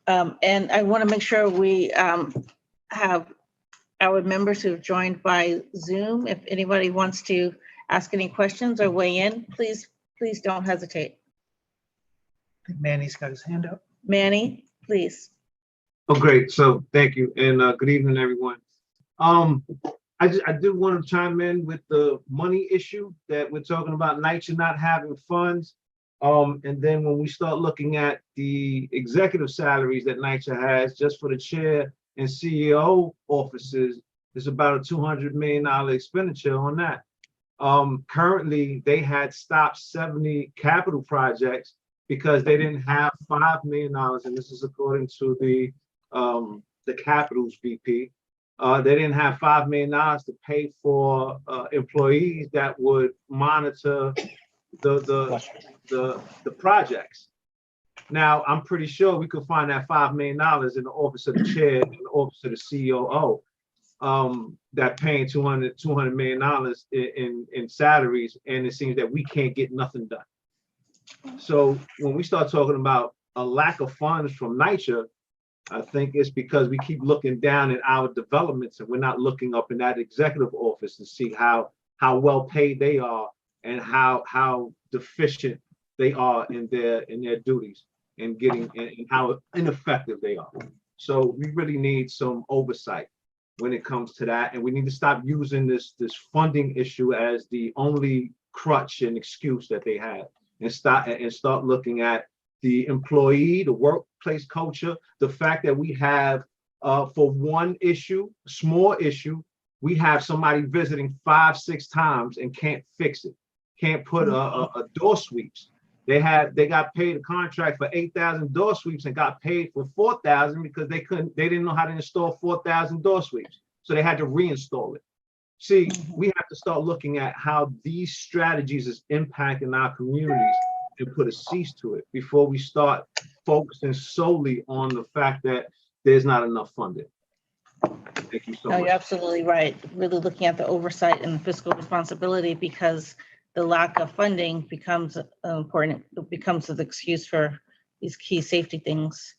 And I want to make sure we have our members who've joined by Zoom. If anybody wants to ask any questions or weigh in, please don't hesitate. Manny's got his hand up. Manny, please. Oh, great. So thank you. And good evening, everyone. I did want to chime in with the money issue that we're talking about, NYCHA not having funds. And then when we start looking at the executive salaries that NYCHA has just for the chair and CEO offices, it's about a $200 million expenditure on that. Currently, they had stopped 70 capital projects because they didn't have $5 million, and this is according to the capitals VP. They didn't have $5 million to pay for employees that would monitor the projects. Now, I'm pretty sure we could find that $5 million in the office of the chair and the office of the COO, that paying $200 million in salaries, and it seems that we can't get nothing done. So when we start talking about a lack of funds from NYCHA, I think it's because we keep looking down at our developments and we're not looking up in that executive office to see how well paid they are and how deficient they are in their duties and how ineffective they are. So we really need some oversight when it comes to that, and we need to stop using this funding issue as the only crutch and excuse that they have, and start looking at the employee, the workplace culture, the fact that we have for one issue, small issue, we have somebody visiting 5-6 times and can't fix it, can't put a door sweeps. They got paid a contract for 8,000 door sweeps and got paid for 4,000 because they didn't know how to install 4,000 door sweeps. So they had to reinstall it. See, we have to start looking at how these strategies is impacting our communities and put a cease to it before we start focusing solely on the fact that there's not enough funding. Thank you so No, much. you're absolutely right. Really looking at the oversight and the fiscal responsibility, because the lack of funding becomes important. It becomes an excuse for these key safety things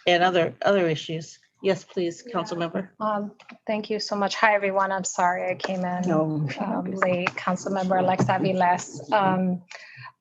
and other issues. Yes, please, council member. Thank you so much. Hi, everyone. I'm sorry I came in late. Councilmember Alexa Viles.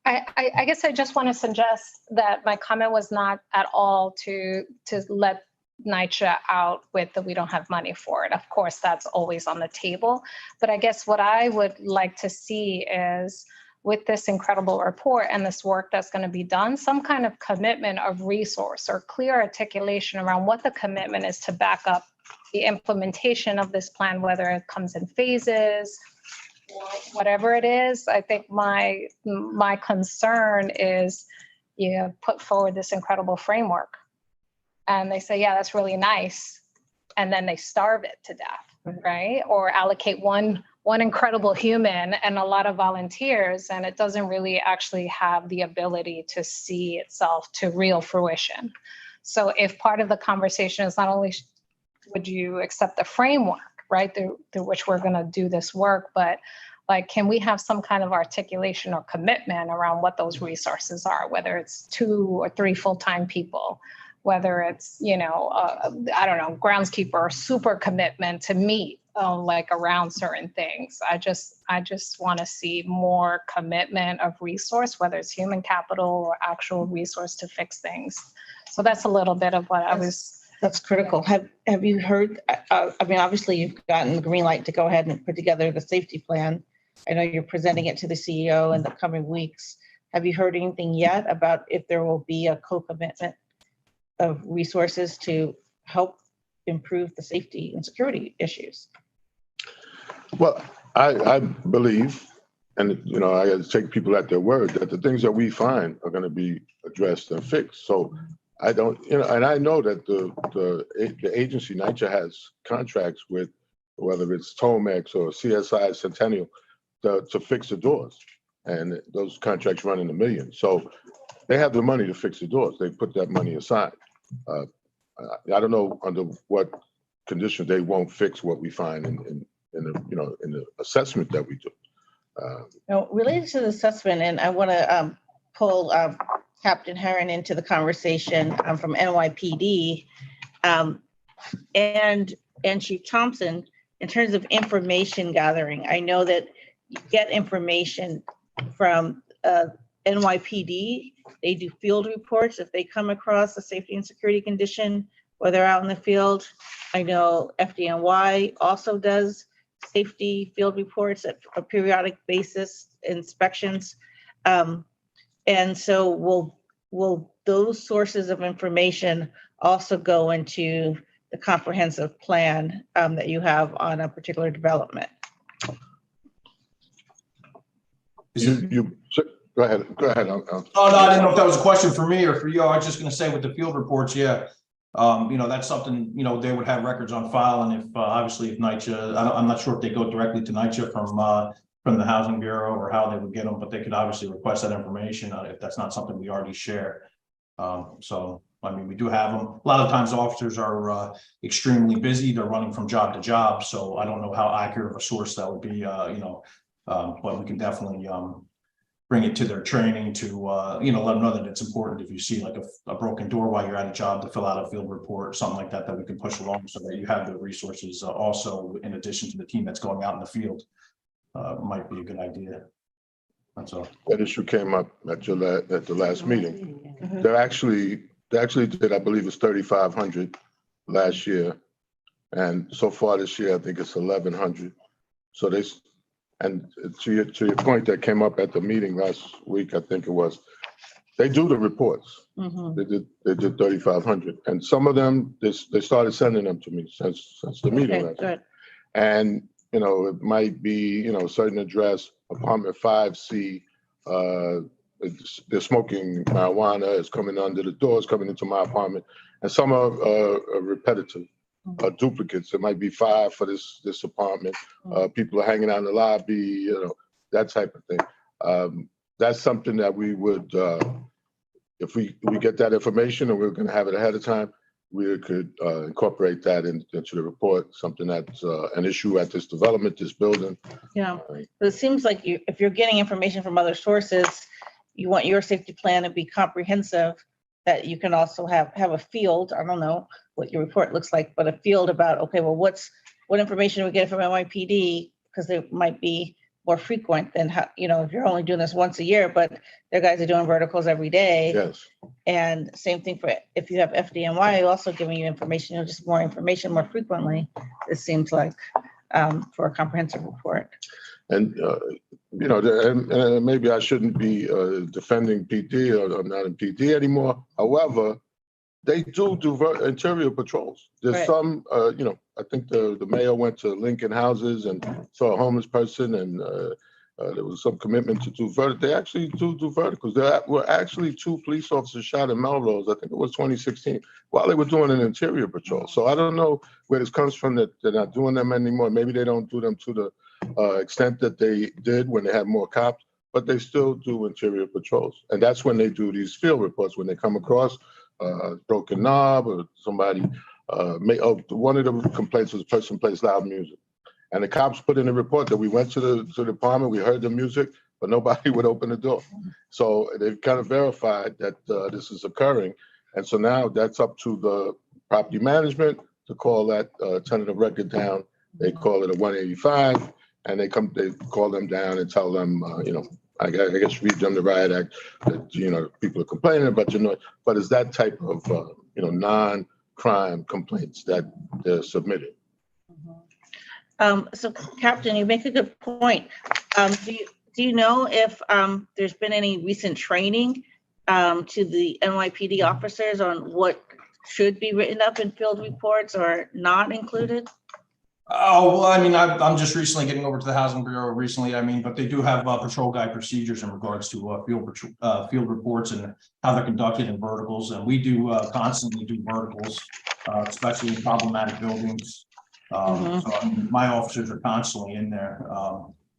I guess I just want to suggest that my comment was not at all to let NYCHA out with that we don't have money for it. Of course, that's always on the table. But I guess what I would like to see is with this incredible report and this work that's going to be done, some kind of commitment of resource or clear articulation around what the commitment is to back up the implementation of this plan, whether it comes in phases, or whatever it is. I think my concern is you put forward this incredible framework and they say, yeah, that's really nice. And then they starve it to death, right? Or allocate one incredible human and a lot of volunteers, and it doesn't really actually have the ability to see itself to real fruition. So if part of the conversation is not only would you accept the framework, right, through which we're going to do this work, but like, can we have some kind of articulation or commitment around what those resources are, whether it's 2 or 3 full-time people, whether it's, I don't know, groundskeeper or super commitment to meet like around certain things. I just want to see more commitment of resource, whether it's human capital or actual resource to fix things. So that's a little bit of what I was. That's critical. Have you heard, I mean, obviously you've gotten the green light to go ahead and put together the safety plan. I know you're presenting it to the CEO in the coming weeks. Have you heard anything yet about if there will be a co-commitment of resources to help improve the safety and security issues? Well, I believe, and I got to take people at their word, that the things that we find are going to be addressed and fixed. So I don't, and I know that the agency, NYCHA, has contracts with, whether it's Tomex or CSI Centennial, to fix the doors. And those contracts run in the millions. So they have the money to fix the doors. They put that money aside. I don't know under what conditions they won't fix what we find in the assessment that we do. Now, related to the assessment, and I want to pull Captain Herron into the conversation from NYPD and Chief Thompson in terms of information gathering. I know that you get information from NYPD. They do field reports if they come across a safety and security condition, or they're out in the field. I know FDNY also does safety field reports at a periodic basis, inspections. And so will those sources of information also go into the comprehensive plan that you have on a particular development? Go ahead. Oh, no, I didn't know if that was a question for me or for you. I was just going to say with the field reports, yeah, that's something, they would have records on file. And if obviously if NYCHA, I'm not sure if they go directly to NYCHA from the Housing Bureau or how they would get them, but they could obviously request that information if that's not something we already share. So, I mean, we do have them. A lot of times officers are extremely busy. They're running from job to job. So I don't know how accurate of a source that would be, but we can definitely bring it to their training to, let them know that it's important if you see like a broken door while you're at a job to fill out a field report, something like that, that we can push along so that you have the resources also in addition to the team that's going out in the field. Might be a good idea. That's all. That issue came up at the last meeting. They actually did, I believe it's 3,500 last year. And so far this year, I think it's 1,100. So and to your point that came up at the meeting last week, I think it was, they do the reports. They did 3,500, and some of them they started sending them to me since the meeting last week. And it might be a certain address, apartment 5C. They're smoking marijuana. It's coming under the doors, coming into my apartment, and some are repetitive. Duplicates. It might be 5 for this apartment. People are hanging out in the lobby, that type of thing. That's something that we would, if we get that information and we're going to have it ahead of time, we could incorporate that into the report. Something that's an issue at this development, this building. Yeah, but it seems like if you're getting information from other sources, you want your safety plan to be comprehensive. That you can also have a field. I don't know what your report looks like, but a field about, okay, well, what information we get from NYPD, because they might be more frequent than how, if you're only doing this once a year, but their guys are doing verticals every day. Yes. And same thing for if you have FDNY also giving you information, just more information more frequently, it seems like, for a comprehensive report. And, you know, and maybe I shouldn't be defending PD, or I'm not in PD anymore. However, they do interior patrols. There's Right. some, you know, I think the mayor went to Lincoln houses and saw a homeless person, and there was some commitment to do vertical. They actually do verticals. There were actually 2 police officers shot in Melrose, I think it was 2016, while they were doing an interior patrol. So I don't know where this comes from, that they're not doing them anymore. Maybe they don't do them to the extent that they did when they had more cops, but they still do interior patrols. And that's when they do these field reports, when they come across broken knob, or somebody one of the complaints was a person plays loud music, and the cops put in a report that we went to the department, we heard the music, but nobody would open the door. So they've kind of verified that this is occurring, and so now that's up to the property management to call that tentative record down. They call it a 185, and they call them down and tell them, you know, I guess read them the riot act, that, you know, people are complaining about, you know, but it's that type of, you know, non-crime complaints that they're submitted. So Captain, you make a good point. Do you know if there's been any recent training to the NYPD officers on what should be written up in field reports or not included? Oh, well, I mean, I'm just recently getting over to the Housing Bureau recently. I mean, but they do have patrol guide procedures in regards to field reports and how they're conducted in verticals. And we do constantly do verticals, especially in problematic buildings. So I mean, my officers are constantly in there.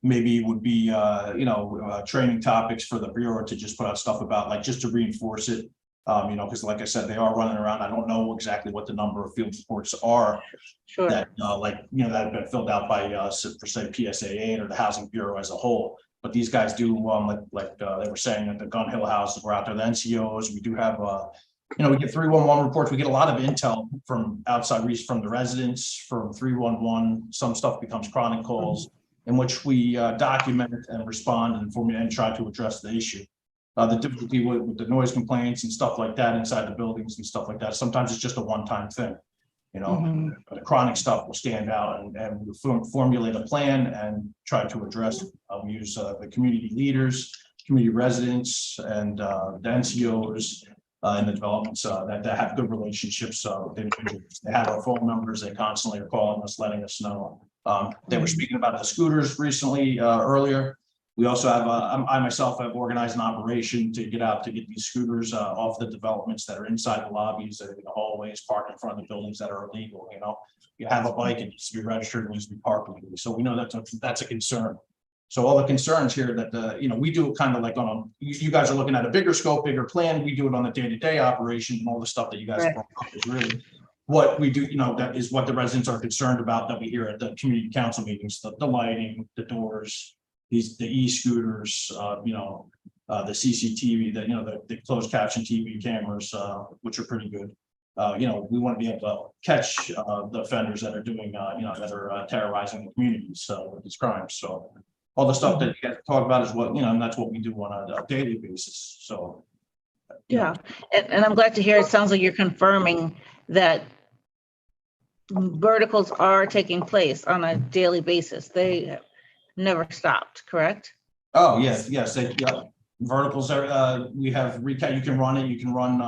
Maybe it would be, you know, training topics for the Bureau to just put out stuff about, like, just to reinforce it. You know, because like I said, they are running around. I don't know exactly what the number of field reports are. Sure. That like, you know, that have been filled out by for say PSA8 or the Housing Bureau as a whole. But these guys do like they were saying at the Gun Hill houses, we're out there, the NCOs. We do have you know, we get 311 reports. We get a lot of intel from outside from the residents, from 311. Some stuff becomes chronic calls in which we document and respond and try to address the issue. The difficulty with the noise complaints and stuff like that inside the buildings and stuff like that. Sometimes it's just a one-time thing, you know. The chronic stuff will stand out, and we formulate a plan and try to address it. We use the community leaders, community residents, and the NCOs in the developments that have good relationships with individuals. They have our phone numbers. They constantly are calling us, letting us know. They were speaking about the scooters recently earlier. We also have, I myself have organized an operation to get out to get these scooters off the developments that are inside the lobbies, that are in the hallways, parked in front of the buildings that are illegal. You know, you have a bike, it needs to be registered, it needs to be parked legally. So we know that's a concern. So all the concerns here that, you know, we do it kind of like on a, you guys are looking at a bigger scope, bigger plan. We do it on the day-to-day operation, and all the stuff that you guys brought up is really what we do. You know, that is what the residents are concerned about, that we hear at the community council meetings, the lighting, the doors, the e-scooters, you know, the CCTV, that, you know, the closed caption TV cameras, which are pretty good. You know, we want to be able to catch the offenders that are doing, you know, that are terrorizing the communities with these crimes. So all the stuff that you guys talk about is what, you know, and that's what we do on a daily basis. So yeah, and I'm glad to hear. It sounds like you're confirming that verticals are taking place on a daily basis. They never stopped, correct? Oh, yes, verticals are, we have recap, you can run it, you can run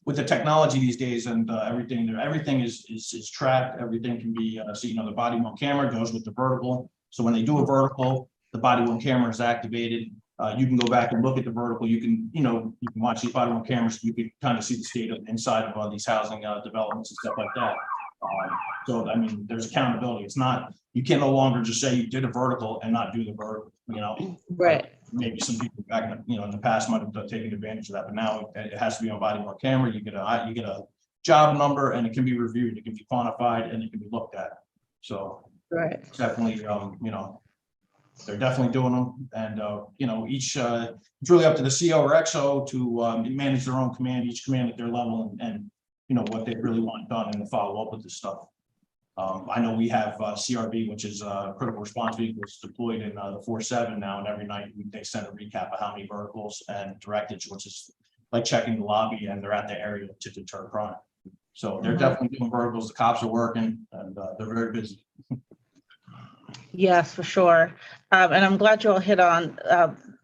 with the technology these days, and everything is tracked, everything can be so, you know, the body worn camera goes with the vertical. So when they do a vertical, the body worn camera is activated. You can go back and look at the vertical. You can watch these body worn cameras. You can kind of see the state of inside of these housing developments and stuff like that. So I mean, there's accountability. It's not, you can no longer just say you did a vertical and not do the vertical, you know. Right. Maybe some people back in the, you know, in the past might have taken advantage of that, but now it has to be on body worn camera. You get a job number, and it can be reviewed, it can be quantified, and it can be looked at. So right, definitely, you know, they're definitely doing them, and you know, each it's really up to the CO or XO to manage their own command, each command at their level, and you know what they really want done and to follow up with this stuff. I know we have CRB, which is critical response vehicles deployed in the 4-7 now, and every night they send a recap of how many verticals and directives, which is like checking the lobby, and they're at the area to deter crime. So they're definitely doing verticals. The cops are working, and they're very busy. Yes, for sure. And I'm glad you all hit on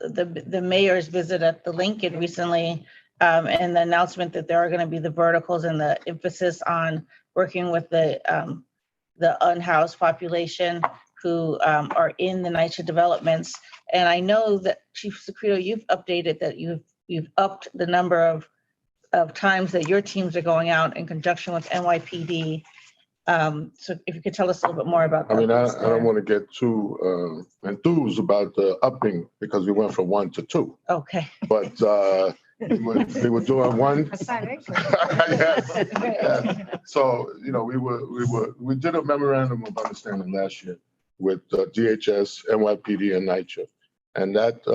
the mayor's visit at the Lincoln recently, and the announcement that there are going to be the verticals and the emphasis on working with the unhoused population who are in the NYCHA developments. And I know that Chief Secreto, you've updated that you've upped the number of times that your teams are going out in conjunction with NYPD. So if you could tell us a little bit more about that. I mean, I don't want to get too enthused about the upping because we went from 1 to 2, Okay. but we were doing 1. Yes, yes. So, you know, we did a memorandum of understanding last year with DHS, NYPD, and NYCHA. And that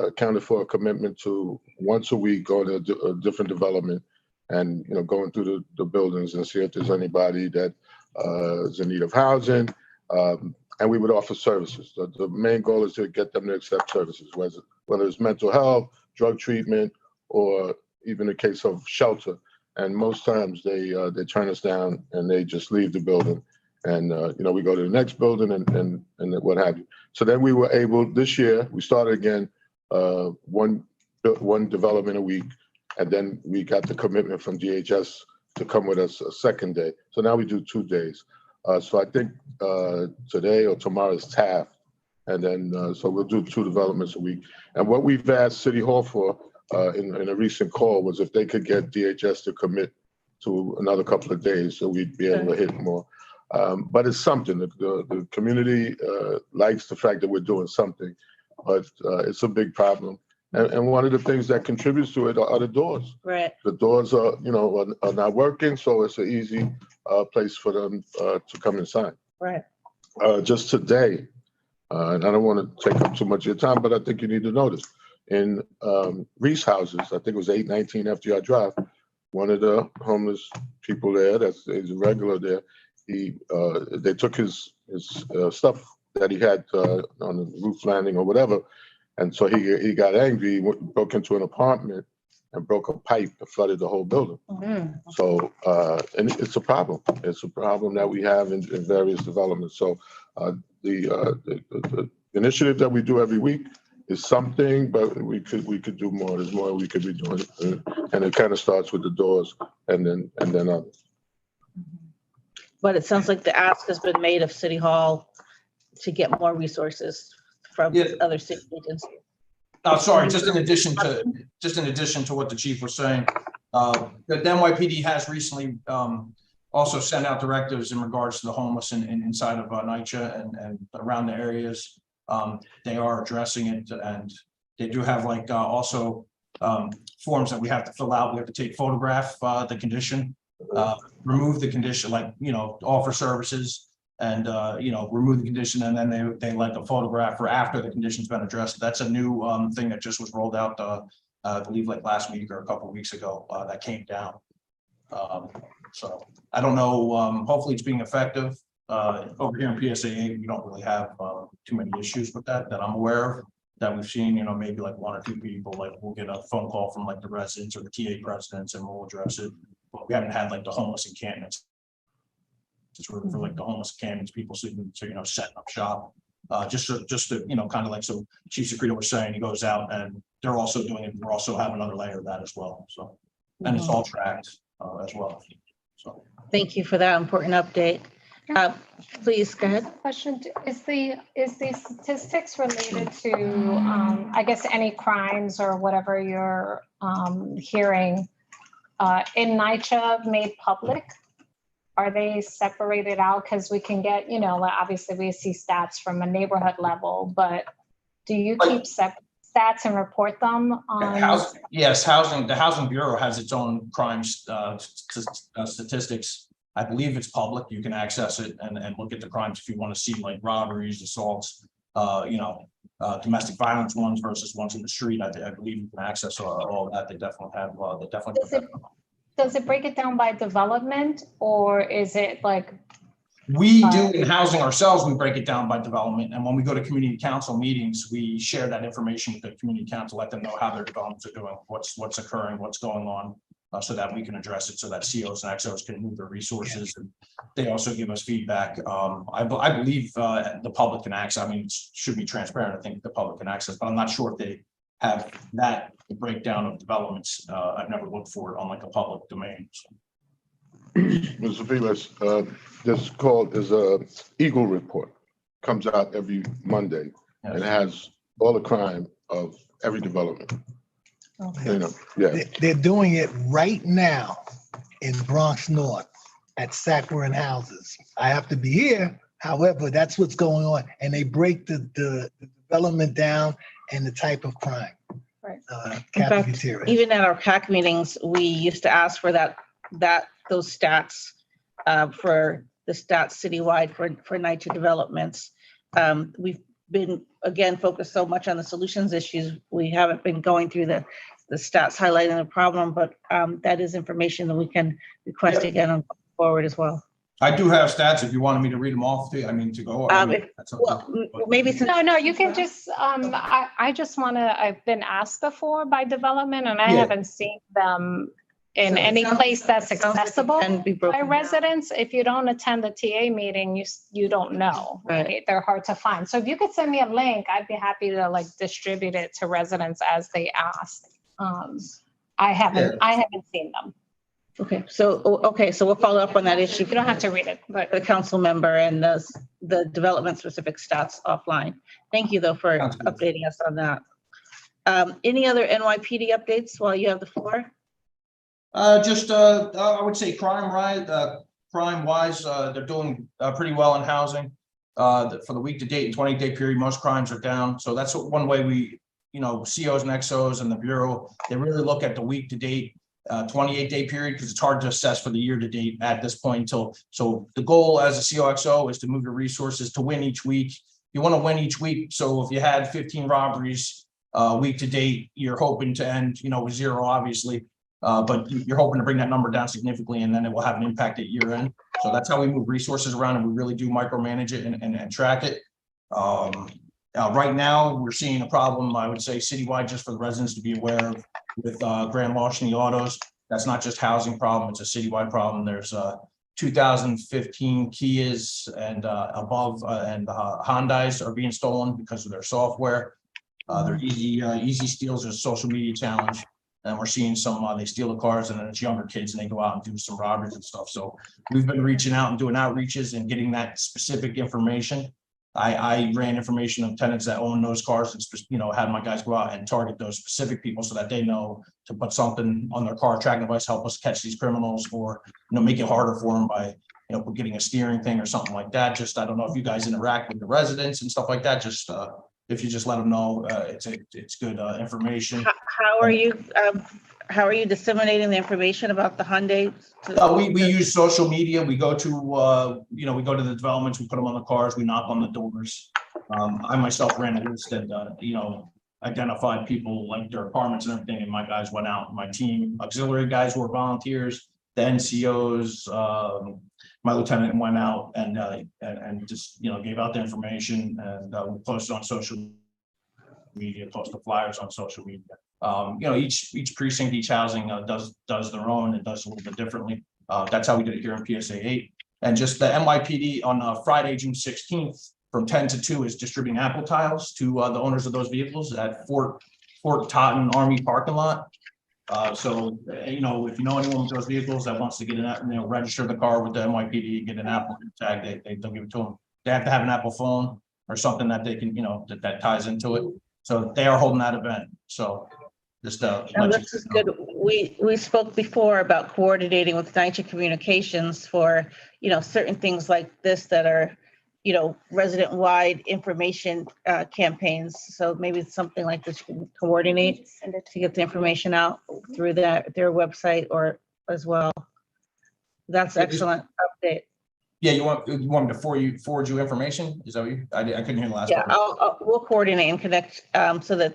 accounted for a commitment to once a week go to a different development and, you know, going through the buildings and see if there's anybody that is in need of housing. And we would offer services. The main goal is to get them to accept services, whether it's mental health, drug treatment, or even a case of shelter. And most times they turn us down and they just leave the building. And, you know, we go to the next building and what have you. So then we were able, this year, we started again, one development a week. And then we got the commitment from DHS to come with us a second day. So now we do 2 days. So I think today or tomorrow is Taft. And then, so we'll do 2 developments a week. And what we've asked City Hall for in a recent call was if they could get DHS to commit to another couple of days so we'd be able to hit more. But it's something. The community likes the fact that we're doing something, but it's a big problem. And one of the things that contributes to it are the doors. Right. The doors are, you know, are not working, so it's an easy place for them to come inside. Right. Just today, and I don't want to take up too much of your time, but I think you need to notice in Reese houses, I think it was 819 FDR Drive, one of the homeless people there, that's he's a regular there, they took his stuff that he had on the roof landing or whatever. And so he got angry, he broke into an apartment and broke a pipe that flooded the whole building. Mm-hmm. So, and it's a problem. It's a problem that we have in various developments. So the initiative that we do every week is something, but we could do more. There's more we could be doing. And it kind of starts with the doors and then others. But it sounds like the ask has been made of City Hall to get more resources from other city agencies. Sorry, just in addition to what the chief was saying, the NYPD has recently also sent out directives in regards to the homeless inside of NYCHA and around the areas. They are addressing it, and they do have like also forms that we have to fill out. We have to take photograph the condition, remove the condition, like, you know, offer services. And, you know, remove the condition, and then they like a photograph for after the condition's been addressed. That's a new thing that just was rolled out, I believe, like last week or a couple of weeks ago that came down. So I don't know. Hopefully it's being effective. Over here in PSA8, we don't really have too many issues with that I'm aware of. That we've seen, you know, maybe like 1 or 2 people, like we'll get a phone call from like the residents or the TA presidents and we'll address it. But we haven't had like the homeless encampments. For like the homeless encampments, people sleeping, so, you know, setting up shop, just to, you know, kind of like, so Chief Secreto was saying, he goes out and they're also doing it. We're also having another layer of that as well. So, and it's all tracked as well. So, thank you for that important update. Please go ahead. Question: is the statistics related to I guess any crimes or whatever you're hearing in NYCHA made public? Are they separated out? Because we can get, you know, like obviously we see stats from a neighborhood level, but do you keep stats and report them on? Yes, the Housing Bureau has its own crimes statistics. I believe it's public. You can access it and look at the crimes if you want to see like robberies, assaults, you know, domestic violence ones versus ones in the street. I believe you can access all that. They definitely have. They definitely. Does it break it down by development, or is it like? We do in housing ourselves, we break it down by development. And when we go to community council meetings, we share that information with the community council, let them know how their developments are doing, what's occurring, what's going on. so that we can address it, so that COs and XOs can move their resources. And they also give us feedback. I believe the public can access. I mean, it should be transparent. I think the public can access, but I'm not sure if they have that breakdown of developments. I've never looked for it on like a public domain. So. Mr. Felix, there's a Eagle report, comes out every Monday, and it has all the crime of every development. Okay. You know, yeah. They're doing it right now in Bronx North at Sackler houses. I have to be here. However, that's what's going on. And they break the development down and the type of crime. Right. In fact, Cafeteria. even at our CAC meetings, we used to ask for those stats for the stats citywide for NYCHA developments. We've been, again, focused so much on the solutions issues. We haven't been going through the stats highlighting the problem, but that is information that we can request again on forward as well. I do have stats if you wanted me to read them off to you. I mean, to go. Maybe since No, you can just, I just want to, I've been asked before by development and I Yeah. haven't seen them in So it any sounds- place that's it sounds like it accessible can be by broken down. residents. If you don't attend the TA meeting, you don't know, Right. right? They're hard to find. So if you could send me a link, I'd be happy to like distribute it to residents as they ask. I haven't seen them. Okay, so we'll follow up on that issue. You don't have to read it, but The council member and the development specific stats offline. Thank you though for Sounds good. updating us on that. Any other NYPD updates while you have the floor? I would say crime wise, they're doing pretty well in housing. For the week to date and 20-day period, most crimes are down. So that's one way we, COs and XOs and the Bureau, they really look at the week to date, 28-day period, because it's hard to assess for the year to date at this point so the goal as a COXO is to move your resources to win each week. You want to win each week. So if you had 15 robberies week to date, you're hoping to end, with 0, obviously. But you're hoping to bring that number down significantly, and then it will have an impact at year end. So that's how we move resources around, and we really do micromanage it and track it. Right now, we're seeing a problem, I would say citywide, just for the residents to be aware of, with grand larceny autos. That's not just housing problem, it's a citywide problem. There's 2015 Kias and above and Hyundais are being stolen because of their software. They're easy steals. There's a social media challenge. And we're seeing some, they steal the cars and then it's younger kids and they go out and do some robberies and stuff. So we've been reaching out and doing outreaches and getting that specific information. I ran information of tenants that own those cars and, had my guys go out and target those specific people so that they know to put something on their car tracking device, help us catch these criminals, or, make it harder for them by, getting a steering thing or something like that. Just, I don't know if you guys interact with the residents and stuff like that. Just, if you just let them know, it's good information. How are you disseminating the information about the Hyundai? We use social media. We go to we go to the developments. We put them on the cars. We knock on the doors. I myself ran a list and identified people like their apartments and everything. And my guys went out. My team, auxiliary guys who were volunteers, the NCOs. My lieutenant went out and just gave out the information, and we posted on social media, posted flyers on social media. Each precinct, each housing does their own and does a little bit differently. That's how we did it here in PSA 8. And just the NYPD on Friday, June 16th, from 10 to 2 is distributing Apple tiles to the owners of those vehicles at Fort Totten Army parking lot. So, if you know anyone with those vehicles that wants to get an, register the car with the NYPD, get an Apple tag, they'll give it to them. They have to have an Apple phone or something that they can, that ties into it. So they are holding that event. So just this is good. We spoke before about coordinating with NYCHA Communications for, certain things like this that are, resident-wide information campaigns. So maybe it's something like this you can coordinate to get the information out through their website or as well. That's excellent update. Yeah, you want me to forward you information? Is that what I couldn't hear the last part. Yeah, we'll coordinate and connect so they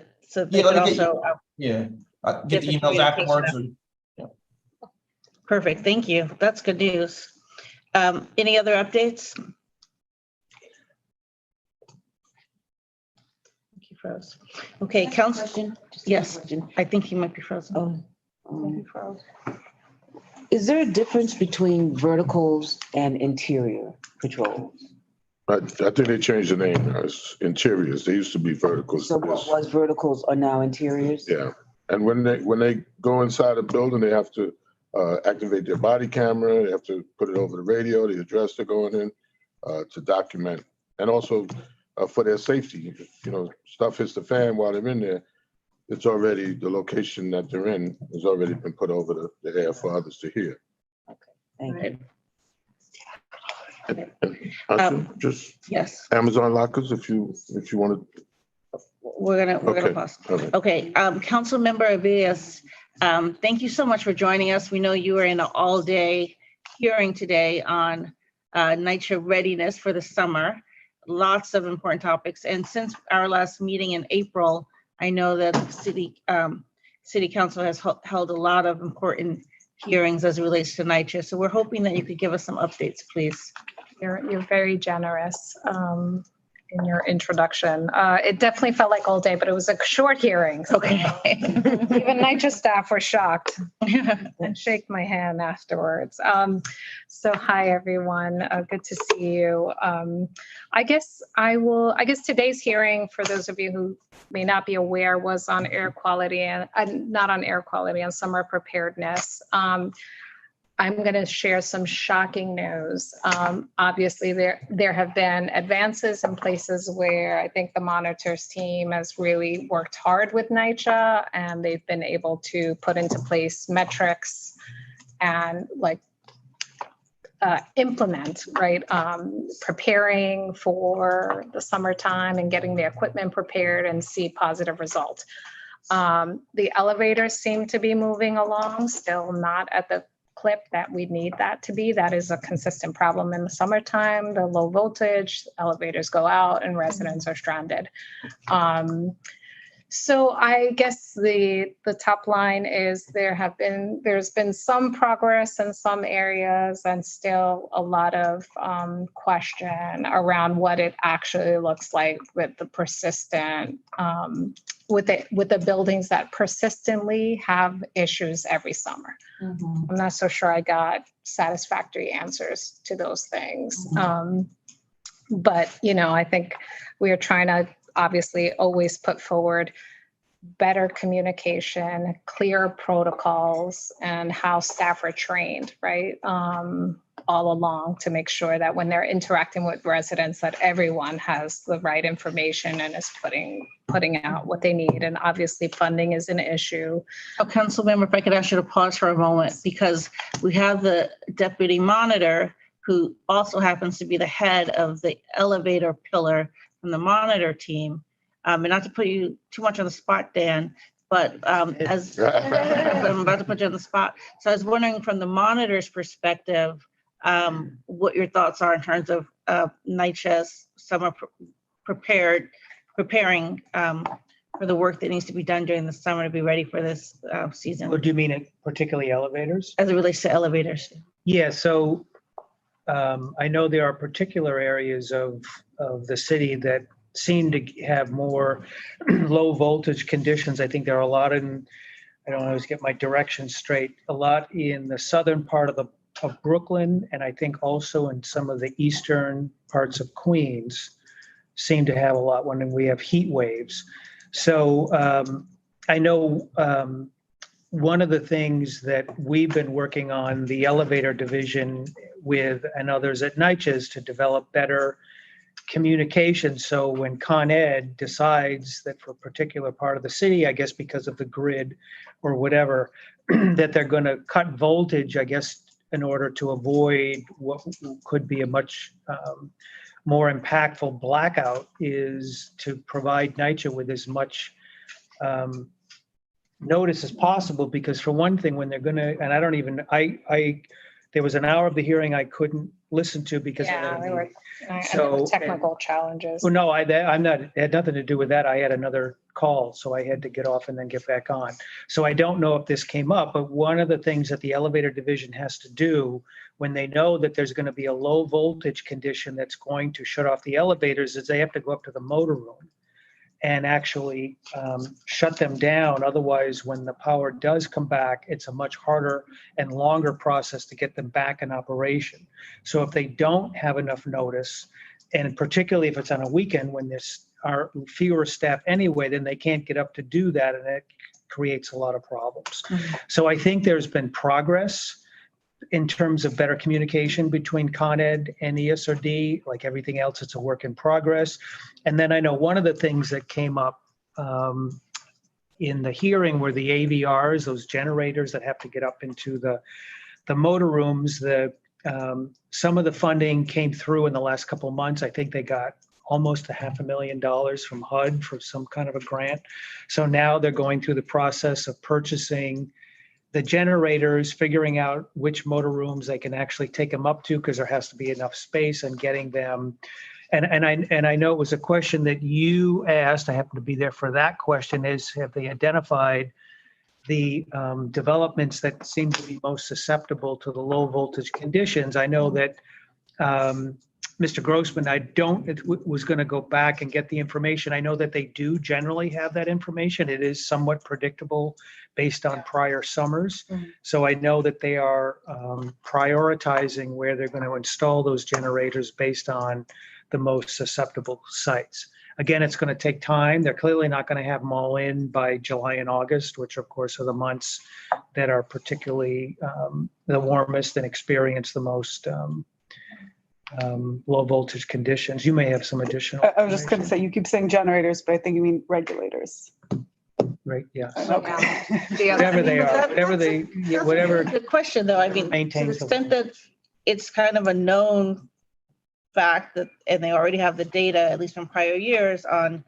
can also get the emails afterwards. Perfect. Thank you. That's good news. Any other updates? Froze. Okay, council. Question? Yes, I think he might be frozen. Oh, Is there a difference between verticals and interior patrols? I think they changed the name now. It's interiors. They used to be verticals. So what was verticals are now interiors? Yeah. And when they go inside a building, they have to activate their body camera. They have to put it over the radio, the address they're going in, to document. And also for their safety, if, stuff hits the fan while they're in there, it's already, the location that they're in has already been put over the air for others to hear. Thank you. And just Yes, Amazon lockers, if you want to. we're gonna pause. Okay. Okay, Councilmember Avias, thank you so much for joining us. We know you were in an all-day hearing today on NYCHA readiness for the summer. Lots of important topics. And since our last meeting in April, I know that the City Council has held a lot of important hearings as it relates to NYCHA. So we're hoping that you could give us some updates, please. You're very generous in your introduction. It definitely felt like all day, but it was a short hearing. So Okay. even NYCHA staff were shocked and shake my hand afterwards. So hi, everyone. Good to see you. I guess today's hearing, for those of you who may not be aware, was on air quality and not on air quality, on summer preparedness. I'm going to share some shocking news. Obviously, there have been advances in places where I think the monitors team has really worked hard with NYCHA, and they've been able to put into place metrics and implement, right? Preparing for the summertime and getting the equipment prepared and see positive results. The elevators seem to be moving along, still not at the clip that we need that to be. That is a consistent problem in the summertime. The low voltage elevators go out and residents are stranded. So I guess the top line is there's been some progress in some areas and still a lot of question around what it actually looks like with the persistent with the buildings that persistently have issues every summer. I'm not so sure I got satisfactory answers to those things. But I think we are trying to obviously always put forward better communication, clear protocols, and how staff are trained, right? All along to make sure that when they're interacting with residents, that everyone has the right information and is putting out what they need. And obviously funding is an issue. Oh, Councilmember, if I could ask you to pause for a moment, because we have the deputy monitor who also happens to be the head of the elevator pillar from the monitor team. And not to put you too much on the spot, Dan, but as I'm about to put you on the spot. So I was wondering from the monitor's perspective, what your thoughts are in terms of NYCHA's summer preparing for the work that needs to be done during the summer to be ready for this season. Or do you mean particularly elevators? As it relates to elevators. Yeah, so I know there are particular areas of the city that seem to have more low voltage conditions. I think there are a lot in, I don't always get my directions straight, a lot in the southern part of Brooklyn, and I think also in some of the eastern parts of Queens seem to have a lot when we have heat waves. So I know one of the things that we've been working on, the elevator division with and others at NYCHA, is to develop better communication. So when Con Ed decides that for a particular part of the city, I guess because of the grid or whatever, that they're going to cut voltage, I guess, in order to avoid what could be a much more impactful blackout, is to provide NYCHA with as much notice as possible. Because for one thing, when they're going to, and I don't even, there was an hour of the hearing I couldn't listen to because there were so technical challenges. Well, no, I'm not. It had nothing to do with that. I had another call, so I had to get off and then get back on. So I don't know if this came up, but one of the things that the elevator division has to do when they know that there's going to be a low voltage condition that's going to shut off the elevators is they have to go up to the motor room and actually shut them down. Otherwise, when the power does come back, it's a much harder and longer process to get them back in operation. So if they don't have enough notice, and particularly if it's on a weekend when there's are fewer staff anyway, then they can't get up to do that, and it creates a lot of problems. So I think there's been progress in terms of better communication between Con Ed and ESRD. Like everything else, it's a work in progress. And then I know one of the things that came up in the hearing were the AVRs, those generators that have to get up into the motor rooms. Some of the funding came through in the last couple of months. I think they got almost $500,000 from HUD for some kind of a grant. So now they're going through the process of purchasing the generators, figuring out which motor rooms they can actually take them up to, because there has to be enough space, and getting them. And I know it was a question that you asked. I happened to be there for that question, is have they identified the developments that seem to be most susceptible to the low voltage conditions? I know that Mr. Grossman, was going to go back and get the information. I know that they do generally have that information. It is somewhat predictable based on prior summers. So I know that they are prioritizing where they're going to install those generators based on the most susceptible sites. Again, it's going to take time. They're clearly not going to have them all in by July and August, which of course are the months that are particularly the warmest and experience the most low voltage conditions. You may have some additional. I was just going to say, you keep saying generators, but I think you mean regulators. Right, yeah. Okay. Whatever they are, whatever. Good question, though. I mean, to the Maintains the- extent that it's kind of a known fact that, and they already have the data, at least from prior years, on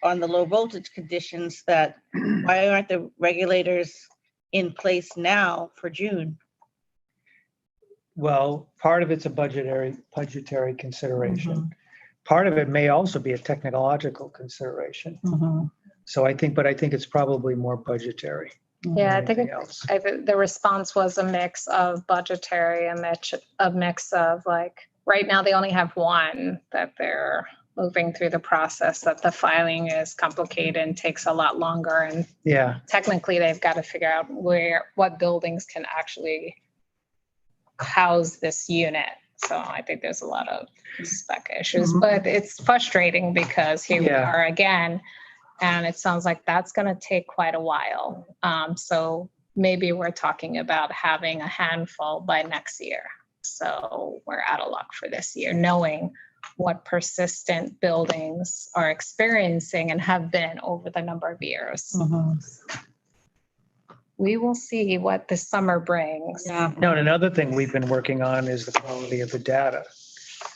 the low voltage conditions, that why aren't the regulators in place now for June? Well, part of it's a budgetary consideration. Part of it may also be a technological consideration. So I think it's probably more budgetary. Yeah, I think Anything else. the response was a mix of budgetary and a mix of, like, right now they only have one that they're moving through the process, that the filing is complicated and takes a lot longer. And Yeah, technically they've got to figure out what buildings can actually house this unit. So I think there's a lot of spec issues, but it's frustrating because here we are again, and it sounds like that's going to take quite a while. So maybe we're talking about having a handful by next year. So we're out of luck for this year, knowing what persistent buildings are experiencing and have been over the number of years. We will see what the summer brings. Yeah. no, and another thing we've been working on is the quality of the data.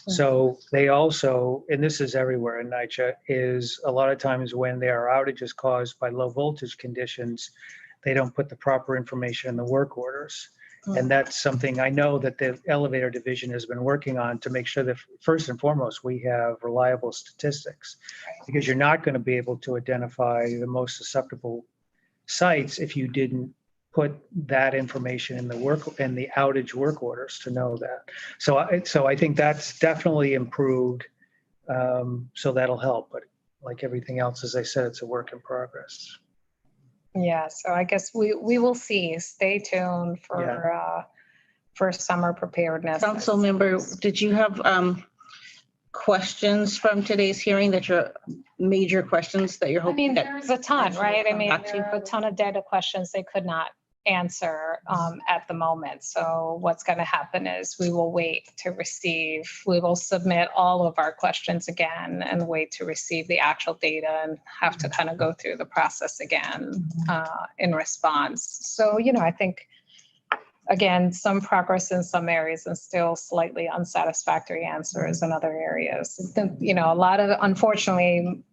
So they also, and this is everywhere in NYCHA, is a lot of times when there are outages caused by low voltage conditions, they don't put the proper information in the work orders. And that's something I know that the elevator division has been working on, to make sure that first and foremost, we have reliable statistics, because you're not going to be able to identify the most susceptible sites if you didn't put that information in the outage work orders to know that. So I think that's definitely improved. So that'll help, but like everything else, as I said, it's a work in progress. Yeah, so I guess we will see. Stay tuned for summer preparedness. Council member, did you have questions from today's hearing, that your major questions that you're I hoping mean, that? there's a ton, right? I mean, Back to there are a ton of data questions they could not answer at the moment. So what's going to happen is we will submit all of our questions again and wait to receive the actual data, and have to kind of go through the process again in response. So, I think, again, some progress in some areas and still slightly unsatisfactory answers in other areas. Unfortunately,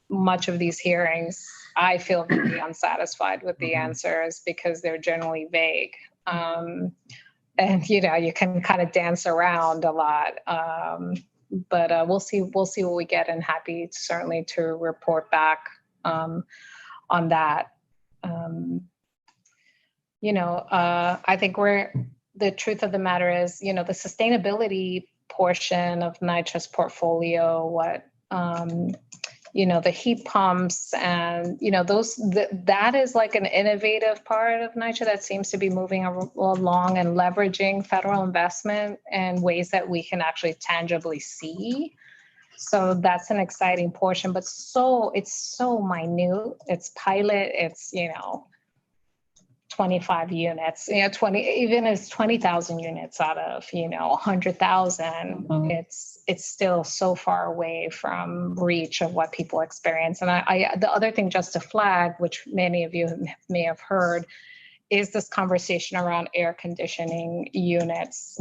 much of these hearings, I feel very unsatisfied with the answers, because they're generally vague. And, you can kind of dance around a lot. But we'll see what we get, and happy certainly to report back on that. I think the truth of the matter is, the sustainability portion of NYCHA's portfolio, the heat pumps and, that is like an innovative part of NYCHA that seems to be moving along and leveraging federal investment in ways that we can actually tangibly see. So that's an exciting portion, but it's so minute. It's pilot, it's, 25 units, 20,000 units out of, 100,000. Mhm. It's still so far away from reach of what people experience. And the other thing just to flag, which many of you may have heard, is this conversation around air conditioning units.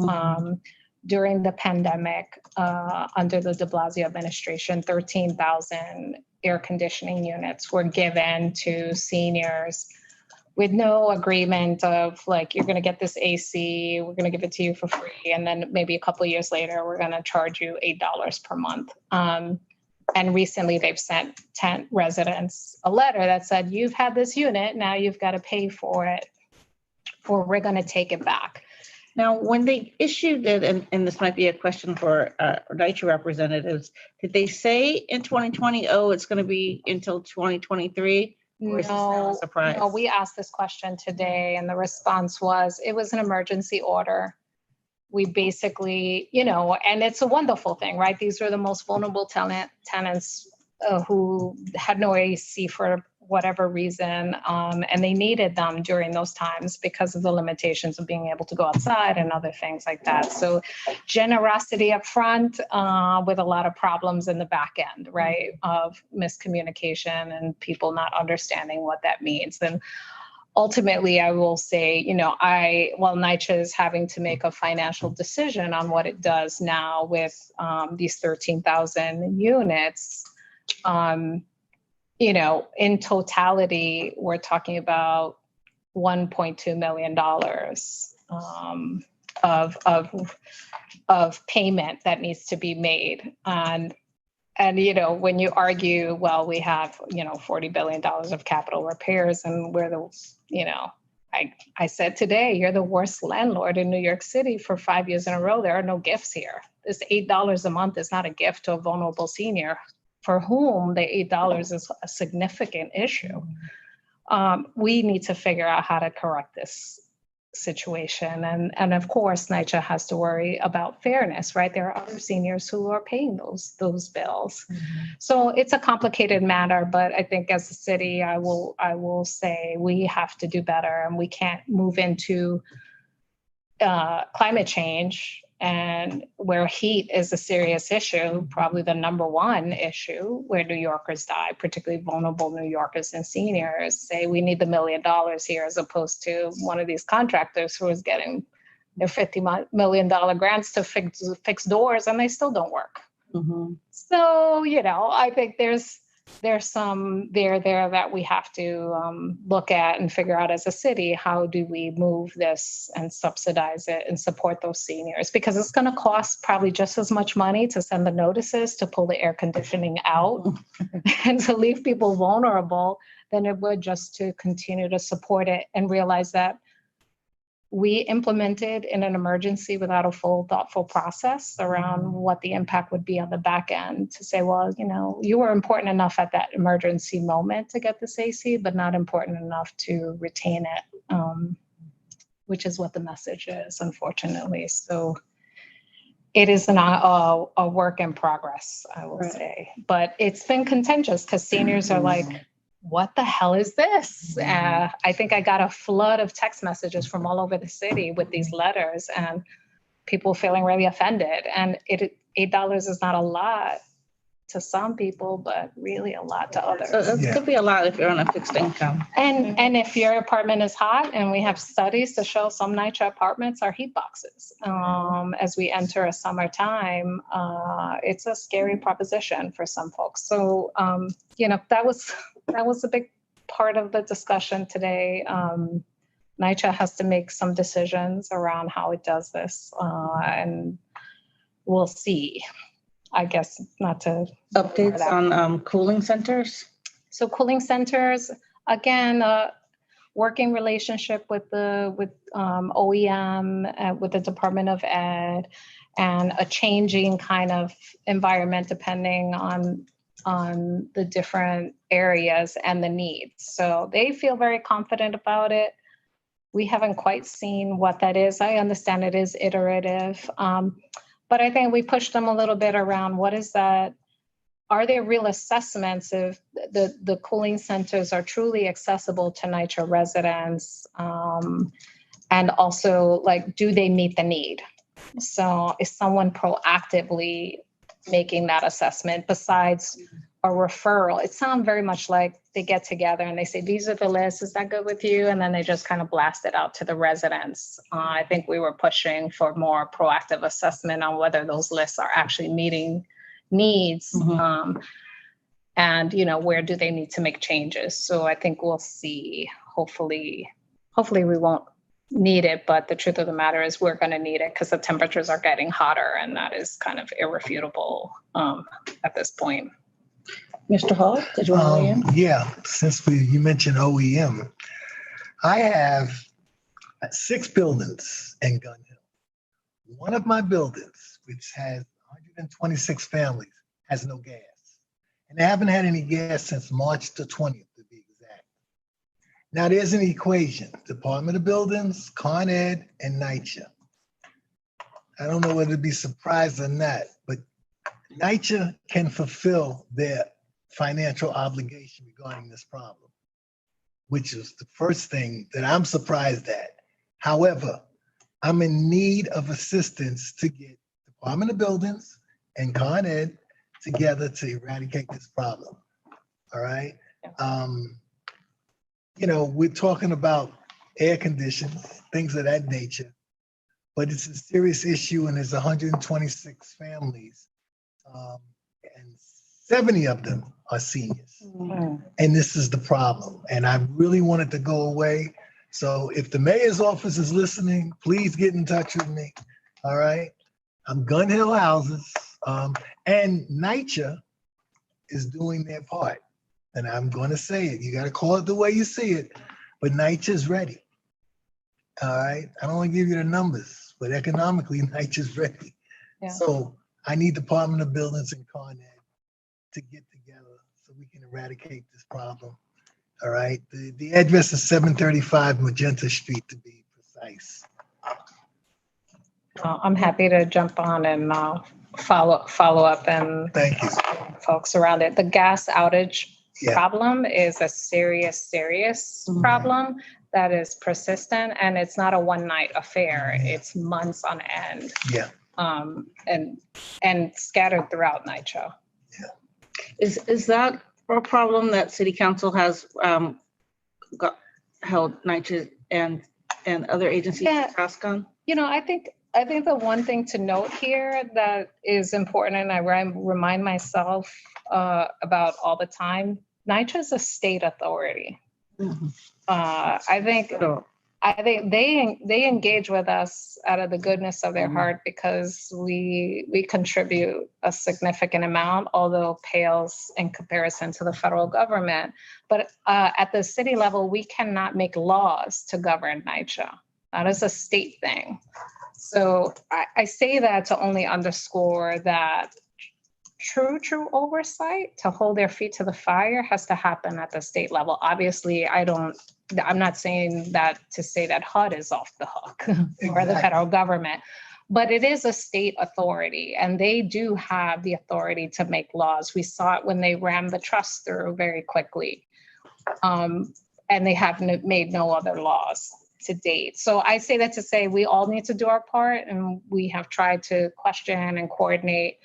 During the pandemic, under the de Blasio administration, 13,000 air conditioning units were given to seniors with no agreement of like, you're going to get this AC, we're going to give it to you for free. And then maybe a couple of years later, we're going to charge you $8 per month. And recently they've sent 10 residents a letter that said, you've had this unit, now you've got to pay for it, or we're going to take it back. Now, when they issued it, and this might be a question for NYCHA representatives, did they say in 2020, it's going to be until 2023? Or is this now a surprise? No, we asked this question today and the response was, it was an emergency order. We basically, and it's a wonderful thing, right? These are the most vulnerable tenants who had no AC for whatever reason, and they needed them during those times because of the limitations of being able to go outside and other things like that. So generosity up front with a lot of problems in the back end, right, of miscommunication and people not understanding what that means. And ultimately, I will say, while NYCHA is having to make a financial decision on what it does now with these 13,000 units, in totality, we're talking about $1.2 million of payment that needs to be made. And when you argue, well, we have, $40 billion of capital repairs and we're I said today, you're the worst landlord in New York City for 5 years in a row. There are no gifts here. This $8 a month is not a gift to a vulnerable senior for whom the $8 is a significant issue. We need to figure out how to correct this situation. And of course, NYCHA has to worry about fairness, right? There are other seniors who are paying those bills. So it's a complicated matter, but I think as a city, I will say we have to do better, and we can't move into climate change, and where heat is a serious issue, probably the number one issue where New Yorkers die, particularly vulnerable New Yorkers and seniors, say we need the $1 million here, as opposed to one of these contractors who is getting their $50 million grants to fix doors and they still don't work. So, I think there's some there that we have to look at and figure out as a city, how do we move this and subsidize it and support those seniors? Because it's going to cost probably just as much money to send the notices to pull the air conditioning out and to leave people vulnerable than it would just to continue to support it and realize that we implemented in an emergency without a full thoughtful process around what the impact would be on the back end, to say, well, you were important enough at that emergency moment to get this AC, but not important enough to retain it, which is what the message is, unfortunately. So it is a work in progress, I will say, but it's been contentious because seniors are like, what the hell is this? I think I got a flood of text messages from all over the city with these letters and people feeling really offended. And $8 is not a lot to some people, but really a lot to others. It could be a lot if you're on a fixed income. And if your apartment is hot, and we have studies to show some NYCHA apartments are heat boxes. As we enter a summertime, it's a scary proposition for some folks. So, that was a big part of the discussion today. NYCHA has to make some decisions around how it does this, and we'll see. I guess not to Updates on cooling centers. So cooling centers, again, working relationship with OEM, with the Department of Ed, and a changing kind of environment depending on on the different areas and the needs. So they feel very confident about it. We haven't quite seen what that is. I understand it is iterative, but I think we pushed them a little bit around what is that? Are there real assessments if the cooling centers are truly accessible to NYCHA residents? And also, like, do they meet the need? So is someone proactively making that assessment besides a referral? It sounds very much like they get together and they say, these are the lists, is that good with you? And then they just kind of blast it out to the residents. I think we were pushing for more proactive assessment on whether those lists are actually meeting needs. And, you know, where do they need to make changes? So I think we'll see, hopefully we won't need it, but the truth of the matter is we're going to need it because the temperatures are getting hotter, and that is kind of irrefutable at this point. Mr. Hall, did you want to weigh in? Yeah, since you mentioned OEM, I have 6 buildings in Gun Hill. One of my buildings, which has 126 families, has no gas. And they haven't had any gas since March the 20th, to be exact. Now there's an equation: Department of Buildings, Con Ed, and NYCHA. I don't know whether to be surprised or not, but NYCHA can fulfill their financial obligation regarding this problem, which is the first thing that I'm surprised at. However, I'm in need of assistance to get Department of Buildings and Con Ed together to eradicate this problem. All right. You know, we're talking about air conditions, things of that nature, but it's a serious issue, and there's 126 families, and 70 of them are seniors. And this is the problem. And I really want it to go away. So if the mayor's office is listening, please get in touch with me. All right. I'm Gun Hill Houses, and NYCHA is doing their part. And I'm going to say it. You got to call it the way you see it, but NYCHA is ready. All right. I don't want to give you the numbers, but economically, NYCHA is ready. Yeah. So I need Department of Buildings and Con Ed to get together so we can eradicate this problem. All right. The address is 735 Magenta Street, to be precise. I'm happy to jump on and follow up and Thank you. folks around it. The gas outage Yeah. problem is a serious problem that is persistent, and it's not a one-night affair. It's months on end. Yeah. And scattered throughout NYCHA. Is that a problem that City Council has held NYCHA and other agencies to task on? You know, I think the one thing to note here that is important, and I remind myself about all the time, NYCHA is a state authority. I think they engage with us out of the goodness of their heart because we contribute a significant amount, although pales in comparison to the federal government. But at the city level, we cannot make laws to govern NYCHA. That is a state thing. So I say that to only underscore that true oversight to hold their feet to the fire has to happen at the state level. Obviously, I'm not saying that to say that HUD is off the hook or the federal government, but it is a state authority and they do have the authority to make laws. We saw it when they rammed the trust through very quickly. And they have made no other laws to date. So I say that to say we all need to do our part, and we have tried to question and coordinate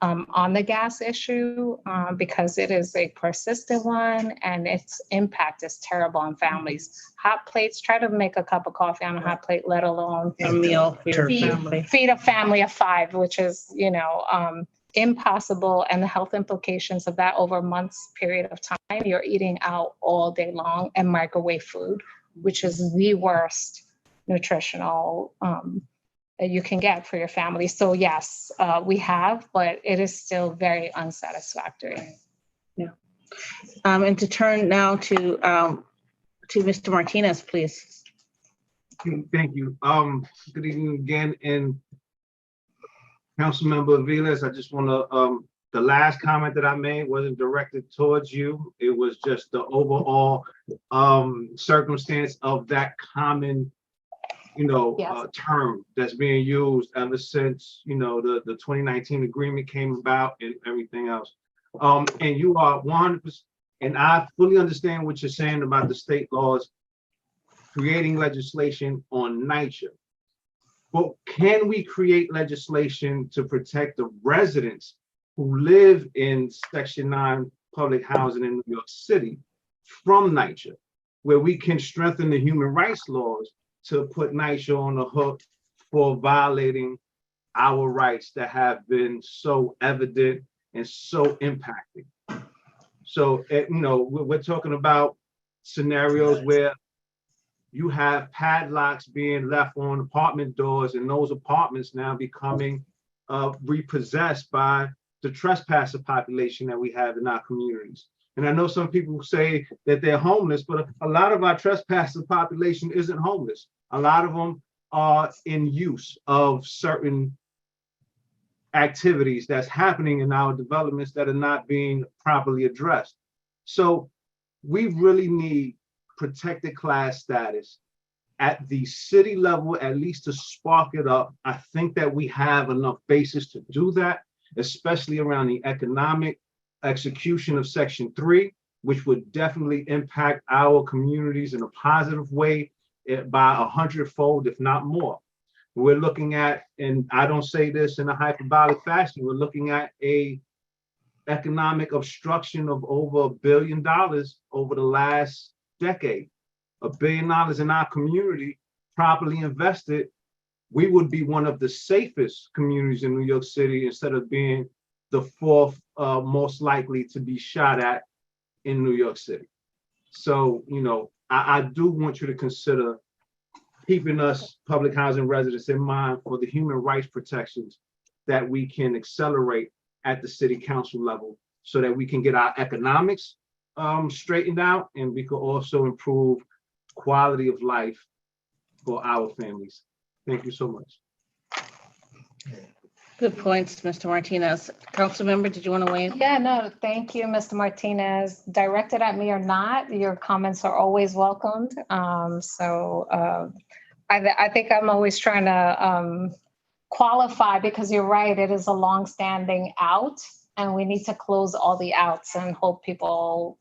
on the gas issue because it is a persistent one and its impact is terrible on families. Hot plates, try to make a cup of coffee on a hot plate, let alone A meal for your family. Feed a family of 5, which is, impossible. And the health implications of that over months period of time, you're eating out all day long and microwave food, which is the worst nutritional that you can get for your family. So yes, we have, but it is still very unsatisfactory. Yeah. And to turn now to Mr. Martinez, please. Thank you. Good evening again. And Councilmember Vilas, I just want to the last comment that I made wasn't directed towards you. It was just the overall circumstance of that common, Yes. term that's being used ever since, the 2019 agreement came about and everything else. And you are 100%, and I fully understand what you're saying about the state laws creating legislation on NYCHA. But can we create legislation to protect the residents who live in Section 9 public housing in New York City from NYCHA, where we can strengthen the human rights laws to put NYCHA on the hook for violating our rights that have been so evident and so impacting? So, we're talking about scenarios where you have padlocks being left on apartment doors, and those apartments now becoming repossessed by the trespasser population that we have in our communities. And I know some people say that they're homeless, but a lot of our trespasser population isn't homeless. A lot of them are in use of certain activities that's happening in our developments that are not being properly addressed. So we really need protected class status at the city level, at least to spark it up. I think that we have enough basis to do that, especially around the economic execution of Section 3, which would definitely impact our communities in a positive way by 100-fold, if not more. We're looking at, and I don't say this in a hyperbolic fashion, we're looking at a economic obstruction of over $1 billion over the last decade. $1 billion in our community, properly invested, we would be one of the safest communities in New York City instead of being the fourth most likely to be shot at in New York City. So, I do want you to consider keeping us public housing residents in mind for the human rights protections that we can accelerate at the city council level so that we can get our economics straightened out, and we could also improve quality of life for our families. Thank you so much. Good points, Mr. Martinez. Council member, did you want to weigh in? Yeah, no, thank you, Mr. Martinez. Directed at me or not, your comments are always welcomed. I think I'm always trying to qualify, because you're right, it is a long-standing out, and we need to close all the outs and hold people,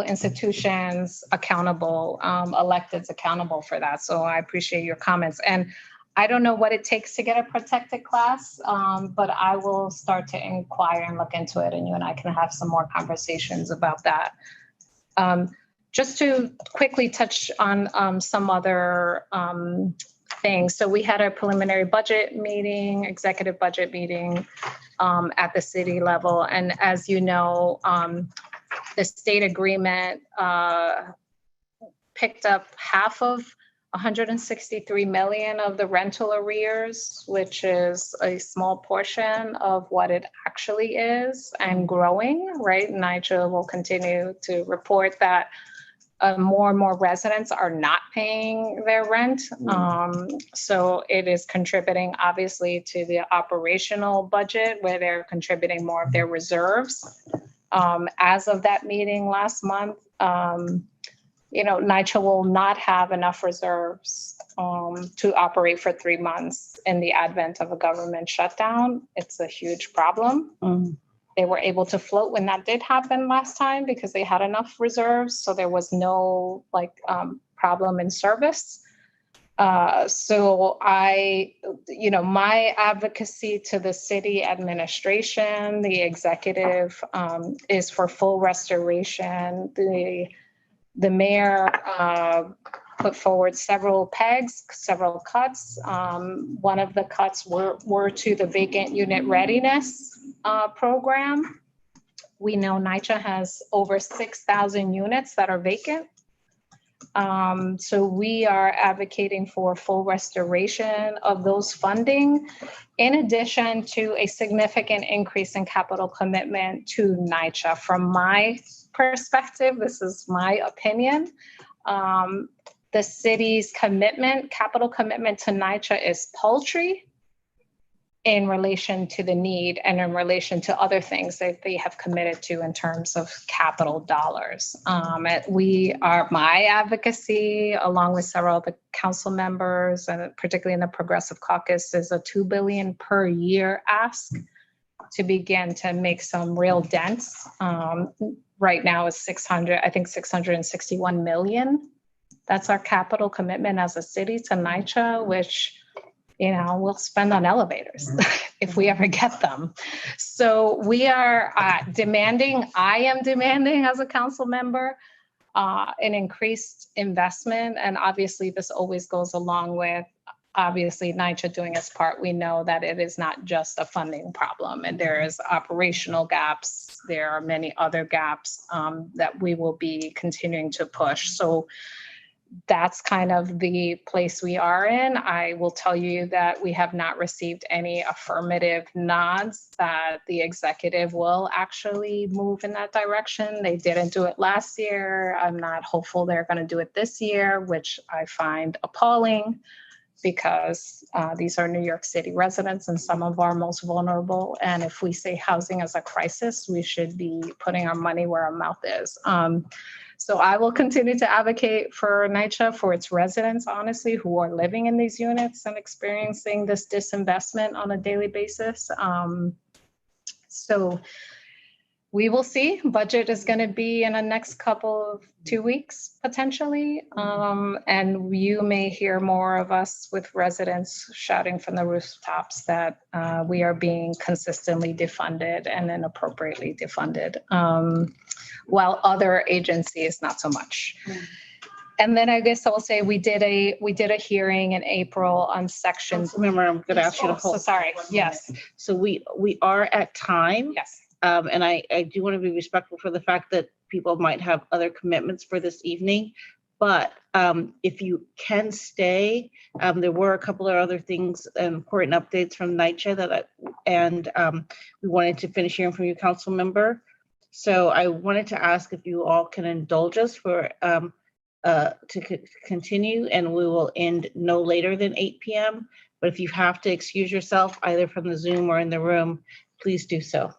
institutions accountable, electeds accountable for that. So I appreciate your comments. And I don't know what it takes to get a protected class, but I will start to inquire and look into it, and you and I can have some more conversations about that. Just to quickly touch on some other things. So we had a preliminary budget meeting, executive budget meeting at the city level. And as you know, the state agreement picked up half of 163 million of the rental arrears, which is a small portion of what it actually is, and growing, right? NYCHA will continue to report that more and more residents are not paying their rent. So it is contributing obviously to the operational budget, where they're contributing more of their reserves. As of that meeting last month, NYCHA will not have enough reserves to operate for 3 months in the advent of a government shutdown. It's a huge problem. They were able to float when that did happen last time because they had enough reserves. So there was no problem in service. So my advocacy to the city administration, the executive, is for full restoration. The mayor put forward several pegs, several cuts. One of the cuts were to the vacant unit readiness program. We know NYCHA has over 6,000 units that are vacant. So we are advocating for full restoration of those funding, in addition to a significant increase in capital commitment to NYCHA. From my perspective, this is my opinion, the city's capital commitment to NYCHA is paltry. in relation to the need and in relation to other things that they have committed to in terms of capital dollars. My advocacy, along with several of the council members, and particularly in the Progressive Caucus, is a $2 billion per year ask to begin to make some real dents. Right now is 661 million. That's our capital commitment as a city to NYCHA, which, we'll spend on elevators if we ever get them. So we are I am demanding as a council member, an increased investment. And obviously this always goes along with, obviously, NYCHA doing its part. We know that it is not just a funding problem, and there is operational gaps. There are many other gaps that we will be continuing to push. So that's kind of the place we are in. I will tell you that we have not received any affirmative nods that the executive will actually move in that direction. They didn't do it last year. I'm not hopeful they're going to do it this year, which I find appalling, because these are New York City residents and some of our most vulnerable. And if we say housing is a crisis, we should be putting our money where our mouth is. So I will continue to advocate for NYCHA, for its residents, honestly, who are living in these units and experiencing this disinvestment on a daily basis. So we will see. Budget is going to be in the next couple of 2 weeks, potentially. And you may hear more of us with residents shouting from the rooftops that we are being consistently defunded and inappropriately defunded, while other agencies, not so much. And then I guess I will say we did a hearing in April on sections. Remember, I'm going to ask you to hold. So sorry. Yes. So we are at time. Yes. And I do want to be respectful for the fact that people might have other commitments for this evening. But if you can stay, there were a couple of other things, important updates from NYCHA we wanted to finish hearing from you, council member. So I wanted to ask if you all can indulge us for to continue, and we will end no later than 8 p.m. But if you have to excuse yourself, either from the Zoom or in the room, please do so.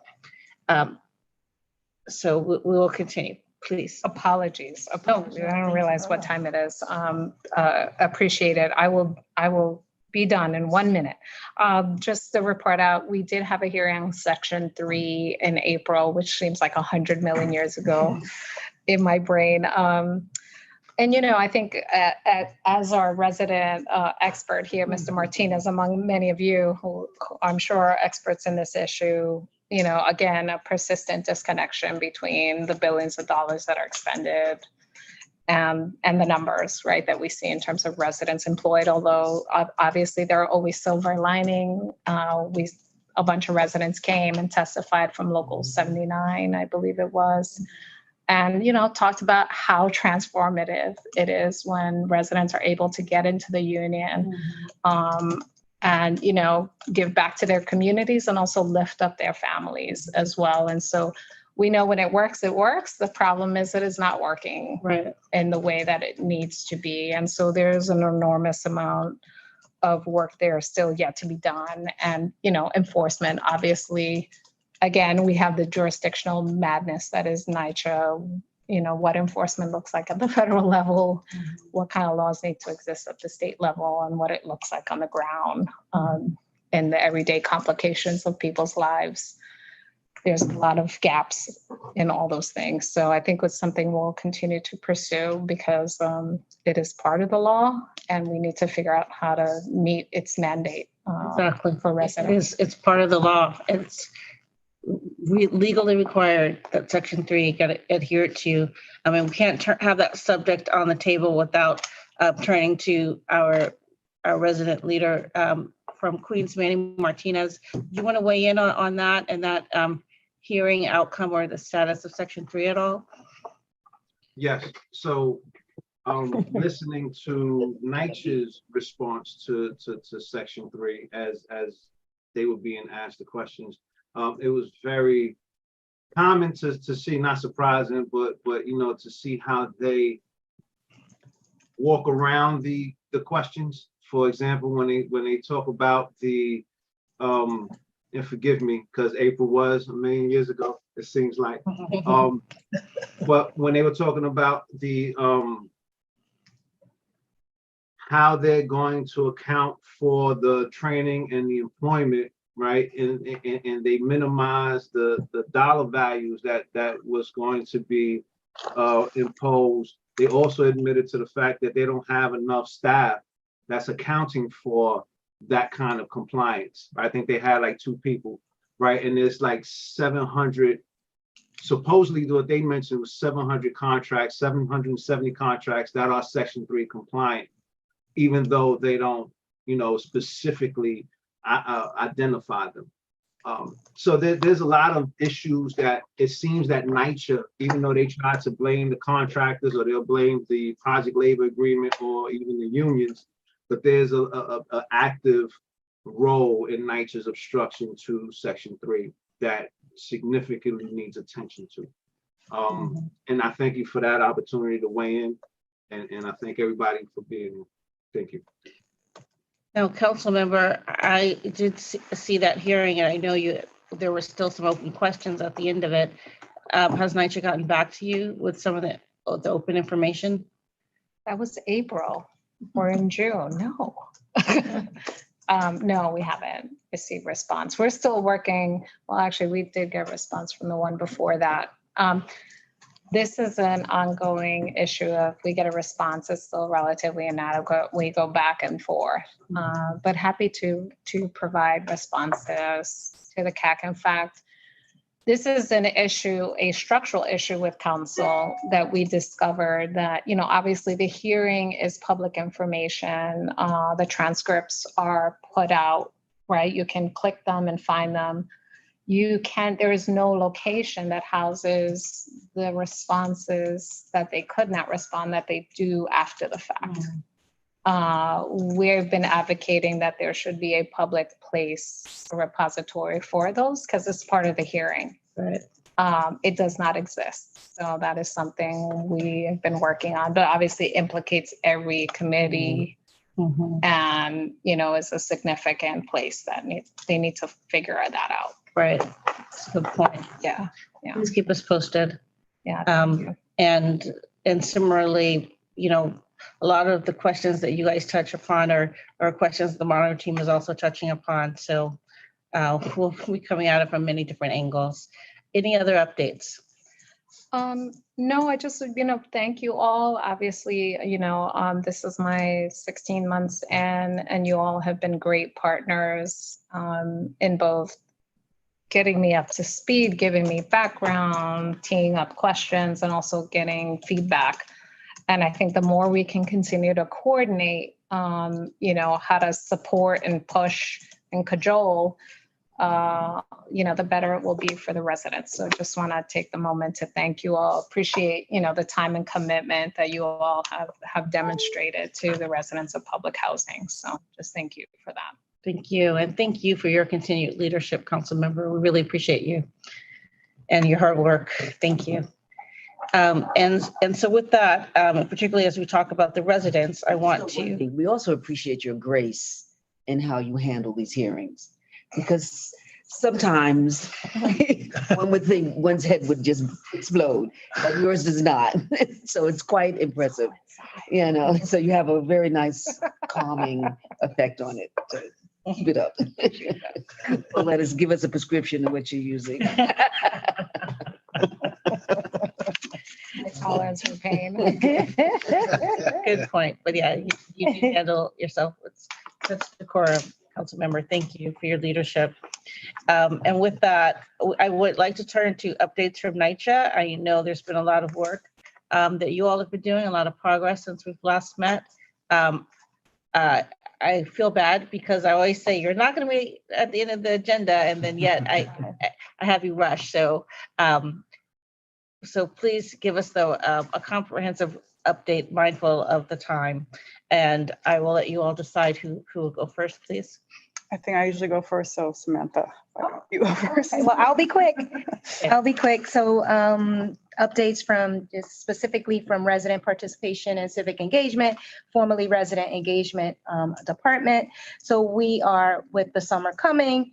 So we will continue, please. Apologies. I don't realize what time it is. Appreciate it. I will be done in 1 minute. Just to report out, we did have a hearing on Section 3 in April, which seems like 100 million years ago in my brain. And, I think as our resident expert here, Mr. Martinez, among many of you who I'm sure are experts in this issue, again, a persistent disconnection between the billions of dollars that are expended and the numbers, right, that we see in terms of residents employed, although obviously there are always silver lining. A bunch of residents came and testified from Local 79, I believe it was, and, talked about how transformative it is when residents are able to get into the union, and, give back to their communities and also lift up their families as well. And so we know when it works, it works. The problem is it is not working in the way that it needs to be. And so there's an enormous amount of work there still yet to be done. And, enforcement, obviously, again, we have the jurisdictional madness that is NYCHA, what enforcement looks like at the federal level, what kind of laws need to exist at the state level, and what it looks like on the ground, and the everyday complications of people's lives. There's a lot of gaps in all those things. So I think it's something we'll continue to pursue because it is part of the law, and we need to figure out how to meet its mandate Exactly. for residents. It's part of the law. It's legally required that Section 3 get adhered to. I mean, we can't have that subject on the table without turning to our resident leader from Queens, Manny Martinez. Do you want to weigh in on that and that hearing outcome or the status of Section 3 at all? Yes. So listening to NYCHA's response to Section 3 as they were being asked the questions, it was very common to see, not surprising, but to see how they walk around the questions. For example, when they talk about the and forgive me, because April was a million years ago, it seems like. But when they were talking about the how they're going to account for the training and the employment, right? And they minimize the dollar values that was going to be imposed. They also admitted to the fact that they don't have enough staff that's accounting for that kind of compliance. I think they had like 2 people, right? And there's like 700, supposedly what they mentioned was 700 contracts, 770 contracts that are Section 3 compliant, even though they don't, specifically identify them. So there's a lot of issues that it seems that NYCHA, even though they try to blame the contractors or they'll blame the project labor agreement or even the unions, but there's a active role in NYCHA's obstruction to Section 3 that significantly needs attention to. And I thank you for that opportunity to weigh in, and I thank everybody for being here. Thank you. Now, council member, I did see that hearing, and I know there were still some open questions at the end of it. Has NYCHA gotten back to you with some of the open information? That was April or in June. No. No, we haven't received response. We're still working. Well, actually, we did get a response from the one before that. This is an ongoing issue. If we get a response, it's still relatively inadequate. We go back and forth, but happy to provide responses to the CAC. In fact, this is an issue, a structural issue with council that we discovered that, obviously the hearing is public information. The transcripts are put out, right? You can click them and find them. There is no location that houses the responses that they could not respond that they do after the fact. We've been advocating that there should be a public place, a repository for those, because it's part of the hearing. Right. It does not exist. So that is something we have been working on, but obviously implicates every committee and, is a significant place that they need to figure that out. Right. That's a good point. Yeah. Please keep us posted. Yeah. Thank you. And similarly, a lot of the questions that you guys touch upon are questions the monitor team is also touching upon. So we'll be coming at it from many different angles. Any other updates? No, I just, thank you all. Obviously, this is my 16 months and you all have been great partners in both getting me up to speed, giving me background, teeing up questions, and also getting feedback. And I think the more we can continue to coordinate, how to support and push and cajole, the better it will be for the residents. So just want to take the moment to thank you all. Appreciate, the time and commitment that you all have demonstrated to the residents of public housing. So just thank you for that. Thank you. And thank you for your continued leadership, council member. We really appreciate you and your hard work. Thank you. And so with that, particularly as we talk about the residents, I want to. We also appreciate your grace in how you handle these hearings, because sometimes one would think one's head would just explode, but yours does not. So it's quite impressive, so you have a very nice calming effect on it. So keep it up. Well, give us a prescription of what you're using. My tolerance for pain. Good point. But yeah, you do handle yourself with such decorum, council member. Thank you for your leadership. And with that, I would like to turn to updates from NYCHA. I know there's been a lot of work that you all have been doing, a lot of progress since we've last met. I feel bad because I always say you're not going to be at the end of the agenda, and then yet I have you rush. So please give us a comprehensive update, mindful of the time, and I will let you all decide who will go first, please. I think I usually go first, so Samantha, you go first. Okay, well, I'll be quick. I'll be quick. So updates from just specifically from resident participation and civic engagement, formerly resident engagement department. So we are, with the summer coming,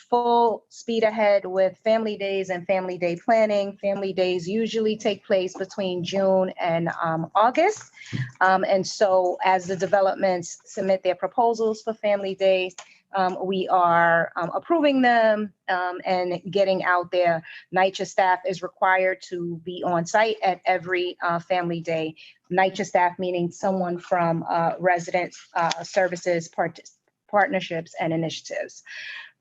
full speed ahead with family days and family day planning. Family days usually take place between June and August. And so as the developments submit their proposals for family days, we are approving them and getting out there. NYCHA staff is required to be on site at every family day. NYCHA staff meaning someone from resident services, partnerships, and initiatives.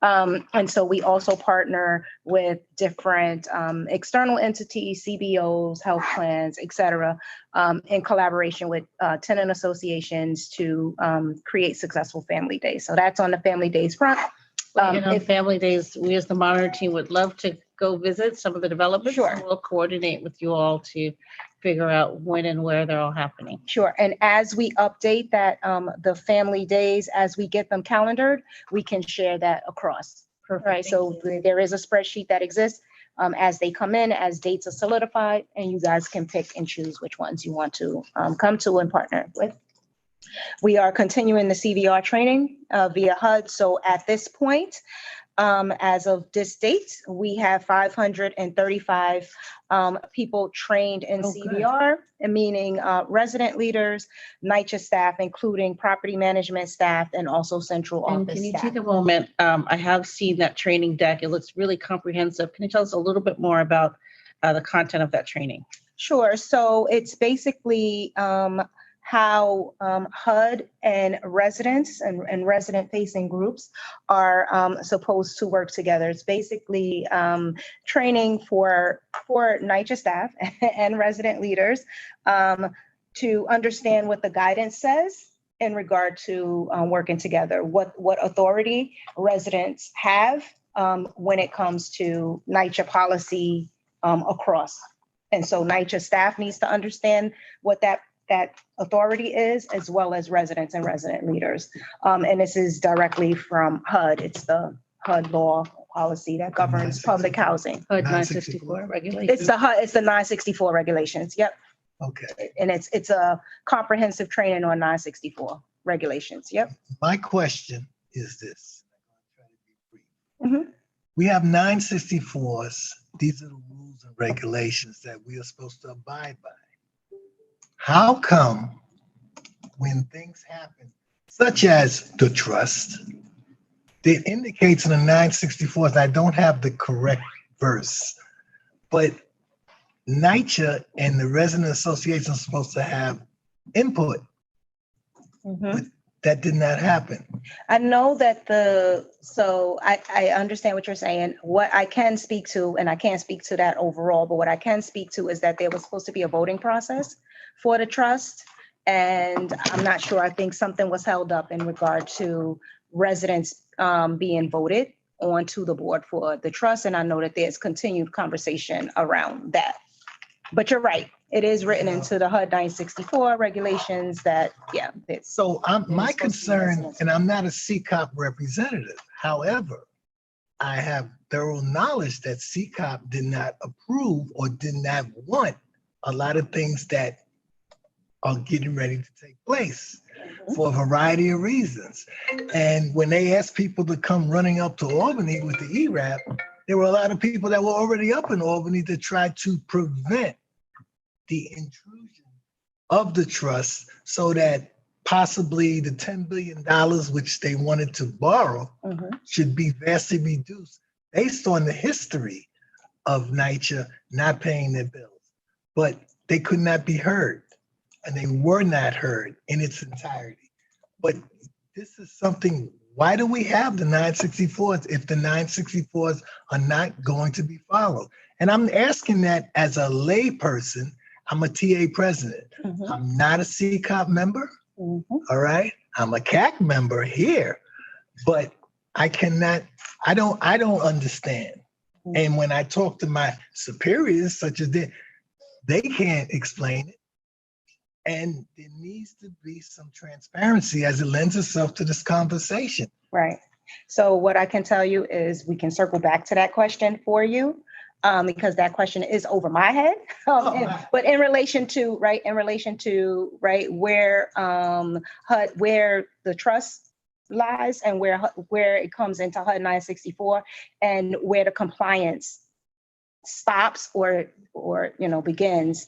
And so we also partner with different external entities, CBOs, health plans, et cetera, in collaboration with tenant associations to create successful family days. So that's on the family days front. Family days, we as the monitor team would love to go visit some of the developments. Sure. We'll coordinate with you all to figure out when and where they're all happening. Sure. And as we update that, the family days, as we get them calendared, we can share that across. Perfect. Right. So there is a spreadsheet that exists as they come in, as dates are solidified, and you guys can pick and choose which ones you want to come to and partner with. We are continuing the CVR training via HUD. So at this point, as of this date, we have 535 people trained in CVR, meaning resident leaders, NYCHA staff, including property management staff, and also central And office can you staff. take a moment? I have seen that training deck. It looks really comprehensive. Can you tell us a little bit more about the content of that training? Sure. So it's basically how HUD and residents and resident-facing groups are supposed to work together. It's basically training for NYCHA staff and resident leaders to understand what the guidance says in regard to working together, what authority residents have when it comes to NYCHA policy across. And so NYCHA staff needs to understand what that authority is, as well as residents and resident leaders. And this is directly from HUD. It's the HUD law policy that governs public housing. HUD 964 regulations. It's the HUD, it's the 964 regulations. Yep. Okay. And it's a comprehensive training on 964 regulations. Yep. My question is this. Mhm. We have 964s. These are the rules and regulations that we are supposed to abide by. How come when things happen, such as the trust, it indicates in the 964s, I don't have the correct verse, but NYCHA and the resident association are supposed to have input. Mhm. That did not happen. I know that I understand what you're saying. What I can speak to, and I can't speak to that overall, but what I can speak to is that there was supposed to be a voting process for the trust. And I'm not sure, I think something was held up in regard to residents being voted onto the board for the trust. And I know that there's continued conversation around that. But you're right. It is written into the HUD 964 regulations that, yeah. So my supposed to be concern, residents. and I'm not a CCOP representative. However, I have thorough knowledge that CCOP did not approve or did not want a lot of things that are getting ready to take place for a variety of reasons. And when they asked people to come running up to Albany with the ERAP, there were a lot of people that were already up in Albany to try to prevent the intrusion of the trust so that possibly the $10 billion which they wanted to borrow should be vastly reduced based on the history of NYCHA not paying their bills. But they could not be heard, and they were not heard in its entirety. But this is something, why do we have the 964s if the 964s are not going to be followed? And I'm asking that as a lay person. I'm a TA president. I'm not a CCOP member. All right. I'm a CAC member here, but I don't understand. And when I talk to my superiors, such as they can't explain it. And there needs to be some transparency as it lends itself to this conversation. Right. So what I can tell you is we can circle back to that question for you. because that question is over my head. But in relation to, where HUD, where the trust lies and where it comes into HUD 964 and where the compliance stops or begins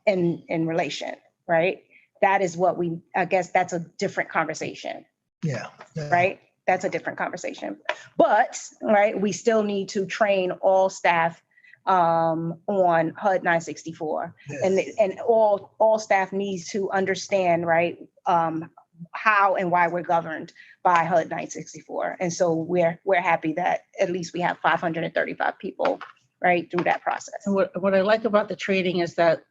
in relation, right? That is what I guess that's a different conversation. Yeah. Right? That's a different conversation. But, right, we still need to train all staff on HUD 964. Yes. And all staff needs to understand, right, how and why we're governed by HUD 964. And so we're happy that at least we have 535 people, right, through that process. And what I like about the training is that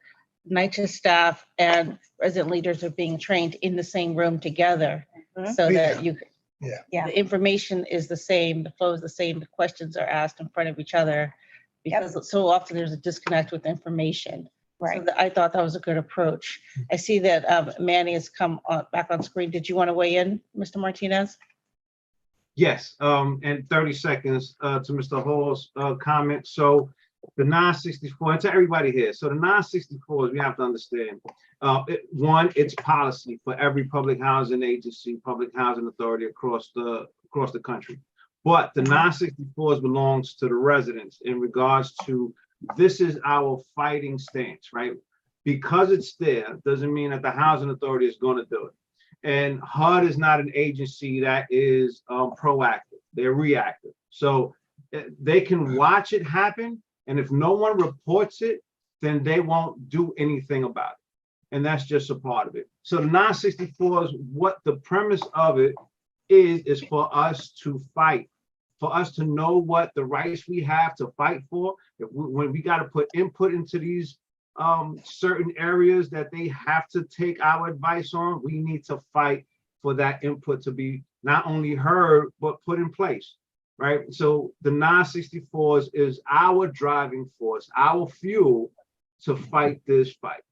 NYCHA staff and resident leaders are being trained in the same room together, so that the information is the same, the flow is the same, the questions are asked in front of each other, because so often there's a disconnect with information. Right. So I thought that was a good approach. I see that Manny has come back on screen. Did you want to weigh in, Mr. Martinez? Yes, and 30 seconds to Mr. Hall's comment. So the 964, and to everybody here, so the 964s, we have to understand, one, it's policy for every public housing agency, public housing authority across the country. But the 964s belongs to the residents in regards to, this is our fighting stance, right? Because it's there doesn't mean that the housing authority is going to do it. And HUD is not an agency that is proactive, they're reactive. So they can watch it happen, and if no one reports it, then they won't do anything about it. And that's just a part of it. So the 964s, what the premise of it is for us to fight, for us to know what the rights we have to fight for. When we got to put input into these certain areas that they have to take our advice on, we need to fight for that input to be not only heard, but put in place, right? So the 964s is our driving force, our fuel to fight this fight.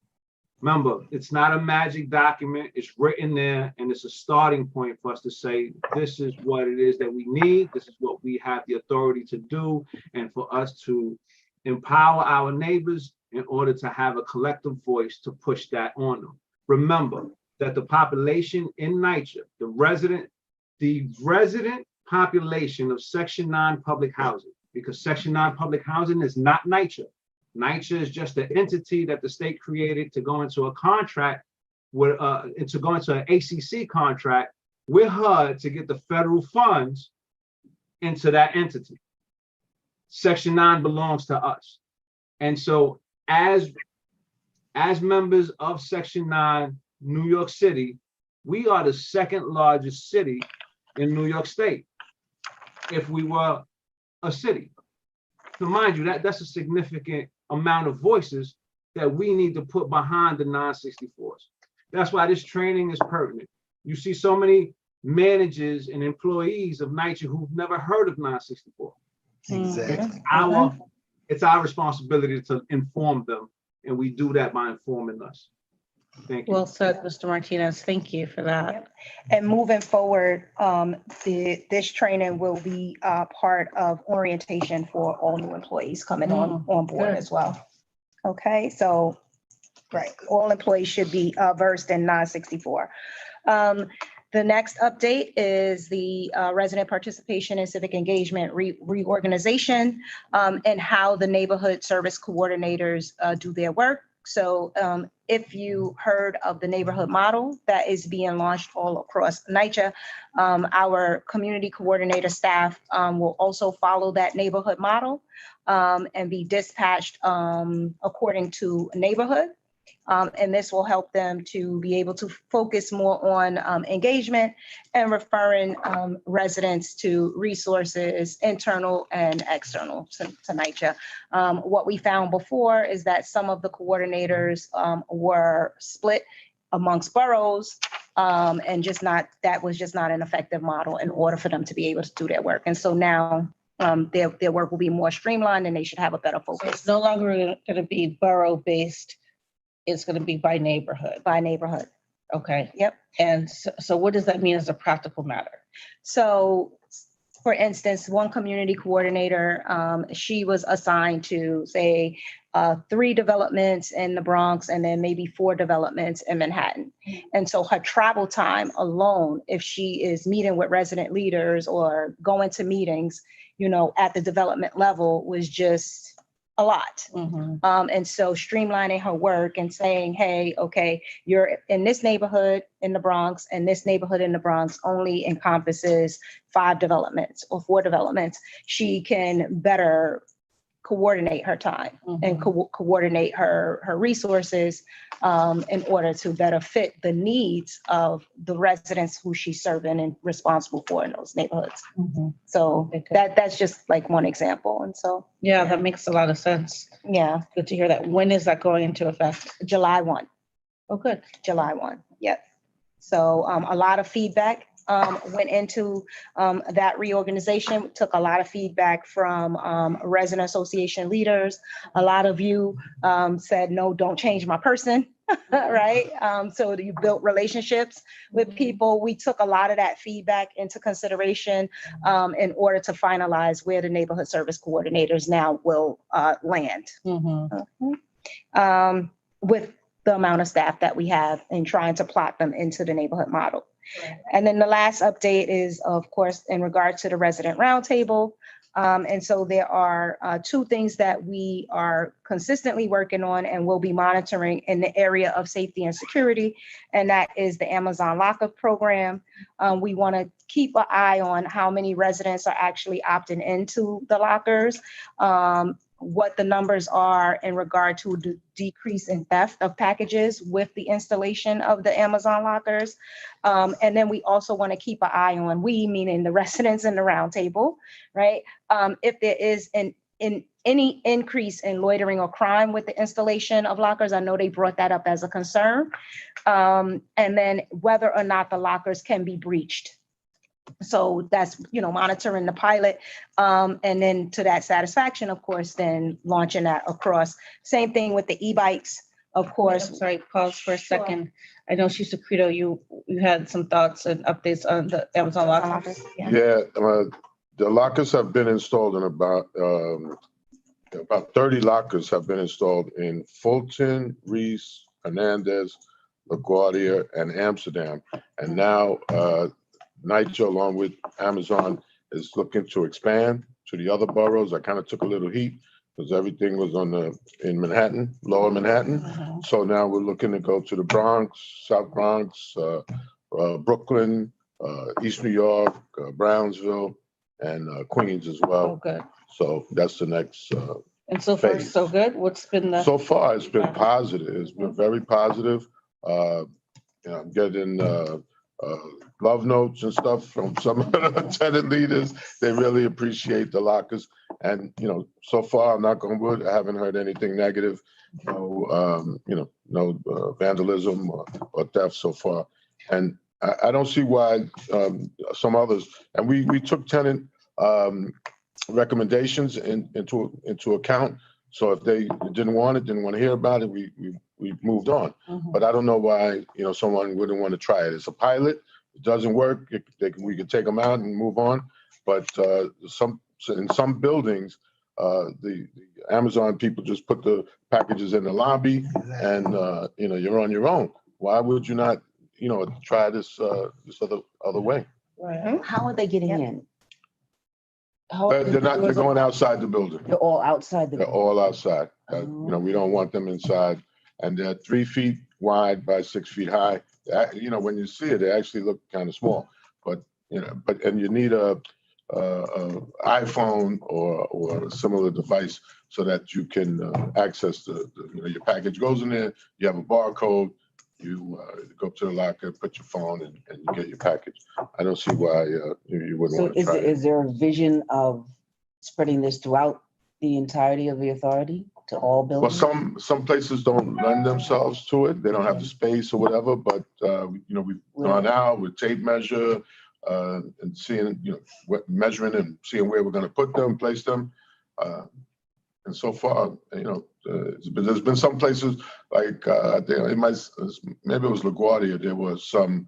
Remember, it's not a magic document, it's written there, and it's a starting point for us to say, this is what it is that we need, this is what we have the authority to do, and for us to empower our neighbors in order to have a collective voice to push that on them. Remember that the population in NYCHA, the resident population of Section 9 public housing, because Section 9 public housing is not NYCHA. NYCHA is just an entity that the state created to go into a contract with, to go into an ACC contract with HUD to get the federal funds into that entity. Section 9 belongs to us. And so as members of Section 9, New York City, we are the second largest city in New York State, if we were a city. So mind you, that's a significant amount of voices that we need to put behind the 964s. That's why this training is pertinent. You see so many managers and employees of NYCHA who've never heard of 964. Exactly. It's our responsibility to inform them, and we do that by informing us. Thank you. Well said, Mr. Martinez. Thank you for that. Yep. And moving forward, this training will be part of orientation for all new employees coming on board good. as well. Okay, so, right, all employees should be versed in 964. The next update is the resident participation and civic engagement reorganization and how the neighborhood service coordinators do their work. So if you heard of the neighborhood model that is being launched all across NYCHA, our community coordinator staff will also follow that neighborhood model and be dispatched according to neighborhood. And this will help them to be able to focus more on engagement and referring residents to resources, internal and external to NYCHA. What we found before is that some of the coordinators were split amongst boroughs and that was just not an effective model in order for them to be able to do their work. And so now their work will be more streamlined and they should have a better focus. So it's no longer going to be borough-based. It's going to be by neighborhood. By neighborhood. Okay. Yep. And so what does that mean as a practical matter? So for instance, one community coordinator, she was assigned to say 3 developments in the Bronx and then maybe 4 developments in Manhattan. And so her travel time alone, if she is meeting with resident leaders or going to meetings, at the development level was just a lot. And so streamlining her work and saying, hey, okay, you're in this neighborhood in the Bronx, and this neighborhood in the Bronx only encompasses 5 developments or 4 developments. She can better coordinate her time and coordinate her resources in order to better fit the needs of the residents who she's serving and responsible for in those neighborhoods. So that's just like one example. And so, Yeah, that makes a lot of sense. yeah, Good to hear that. When is that going into effect? July 1. Oh, good. July 1. Yep. So a lot of feedback went into that reorganization. We took a lot of feedback from resident association leaders. A lot of you said, no, don't change my person, right? So you built relationships with people. We took a lot of that feedback into consideration in order to finalize where the neighborhood service coordinators now will land. With the amount of staff that we have and trying to plot them into the neighborhood model. And then the last update is, of course, in regard to the resident roundtable. And so there are 2 things that we are consistently working on and will be monitoring in the area of safety and security. And that is the Amazon lockup program. We want to keep an eye on how many residents are actually opting into the lockers. What the numbers are in regard to the decrease in theft of packages with the installation of the Amazon lockers. And then we also want to keep an eye on, we meaning the residents in the roundtable, right? If there is any increase in loitering or crime with the installation of lockers. I know they brought that up as a concern. And then whether or not the lockers can be breached. So that's, monitoring the pilot. And then to that satisfaction, of course, then launching that across. Same thing with the e-bikes, of course. I'm sorry, pause for a second. I know Chief Secreto, you had some thoughts and updates on the Amazon lockers. Yeah, the lockers have been installed in about 30 lockers have been installed in Fulton, Reese, Hernandez, LaGuardia, and Amsterdam. And now NYCHA, along with Amazon, is looking to expand to the other boroughs. I kind of took a little heat because everything was in Manhattan, lower Manhattan. So now we're looking to go to the Bronx, South Bronx, Brooklyn, East New York, Brownsville, and Queens as well. Oh, good. So that's the next And so far, phase. so good. What's been the? So far, it's been positive. It's been very positive. I'm getting love notes and stuff from some of the tenant leaders. They really appreciate the lockers. And, so far, knock on wood, I haven't heard anything negative. No, no vandalism or theft so far. And I don't see why some others, and we took tenant recommendations into account. So if they didn't want to hear about it, we moved on. But I don't know why, someone wouldn't want to try it. It's a pilot. It doesn't work. We could take them out and move on. But in some buildings, the Amazon people just put the packages in the lobby, and you're on your own. Why would you not, try this other way? Right. How are they getting in? They're going outside the building. They're all outside the. They're all outside. We don't want them inside. And they're 3 feet wide by 6 feet high. When you see it, they actually look kind of small. But you need a iPhone or a similar device so that you can access your package goes in there. You have a barcode. You go up to the locker, put your phone, and you get your package. I don't see why you wouldn't So want to try it. is there a vision of spreading this throughout the entirety of the authority to all Well, buildings? some places don't lend themselves to it. They don't have the space or whatever, but we've gone out with tape measure and seeing, measuring and seeing where we're going to put them, place them. And so far, there's been some places like maybe it was LaGuardia. There was some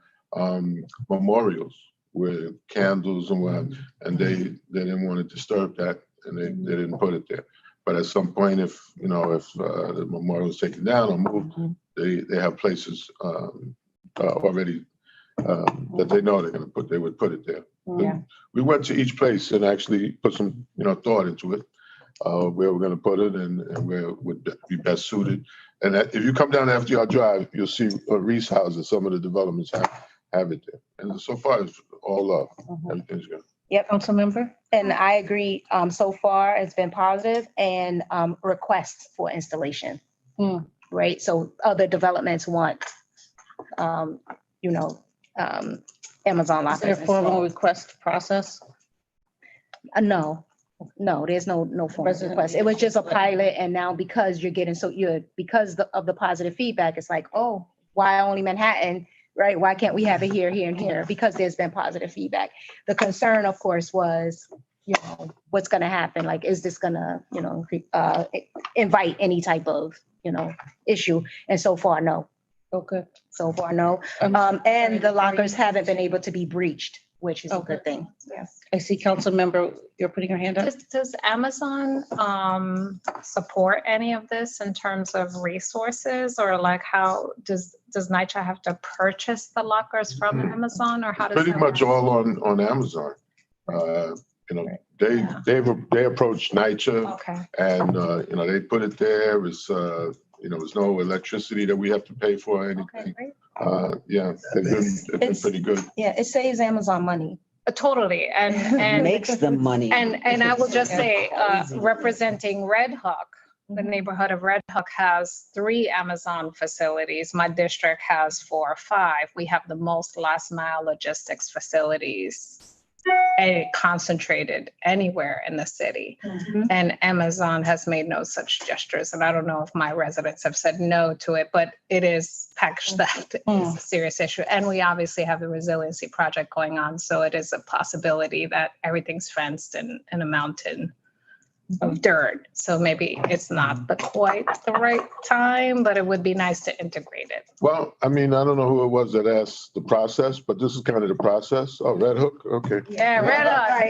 memorials with candles and what, and they didn't want to disturb that, and they didn't put it there. But at some point, if the memorial is taken down or moved, they have places already that they know they're going to they would put it there. Yeah. We went to each place and actually put some thought into it, where we're going to put it and where it would be best suited. And if you come down FDR Drive, you'll see Reese houses. Some of the developments have it there, and so far it's all love. Everything's good. Yep. Council member? And I agree, so far it's been positive and requests for installation. Right, so other developments want, Amazon Is there a lockers. formal request process? No, there's no formal Resident request. It was just a pilot, and now because you're getting because of the positive feedback, it's like, oh, why only Manhattan, right? Why can't we have it here, here, and here? Because there's been positive feedback. The concern, of course, was, what's gonna happen? Like, is this gonna, invite any type of, issue? And so far, no. Okay. So far, no. And the lockers haven't been able to be breached, which is a good thing. Yes. I see council member, you're putting your hand up. Does Amazon support any of this in terms of resources, or like how does NYCHA have to purchase the lockers from Amazon, or how does Pretty that much work? all on Amazon. They approached NYCHA, Okay. and they put it there. It's there's no electricity that we have to pay for or Okay, anything. great. Yeah, they've been pretty good. Yeah, it saves Amazon money. Totally. And Makes them money. And I will just say, representing Red Hook, the neighborhood of Red Hook has 3 Amazon facilities. My district has 4 or 5. We have the most last mile logistics facilities concentrated anywhere in the city. And Amazon has made no such gestures. And I don't know if my residents have said no to it, but it is package theft is a serious issue. And we obviously have the resiliency project going on. So it is a possibility that everything's fenced in a mountain of dirt. So maybe it's not quite the right time, but it would be nice to integrate it. Well, I don't know who it was that asked the process, but this is kind of the process. Oh, Red Hook, okay. Yeah, Red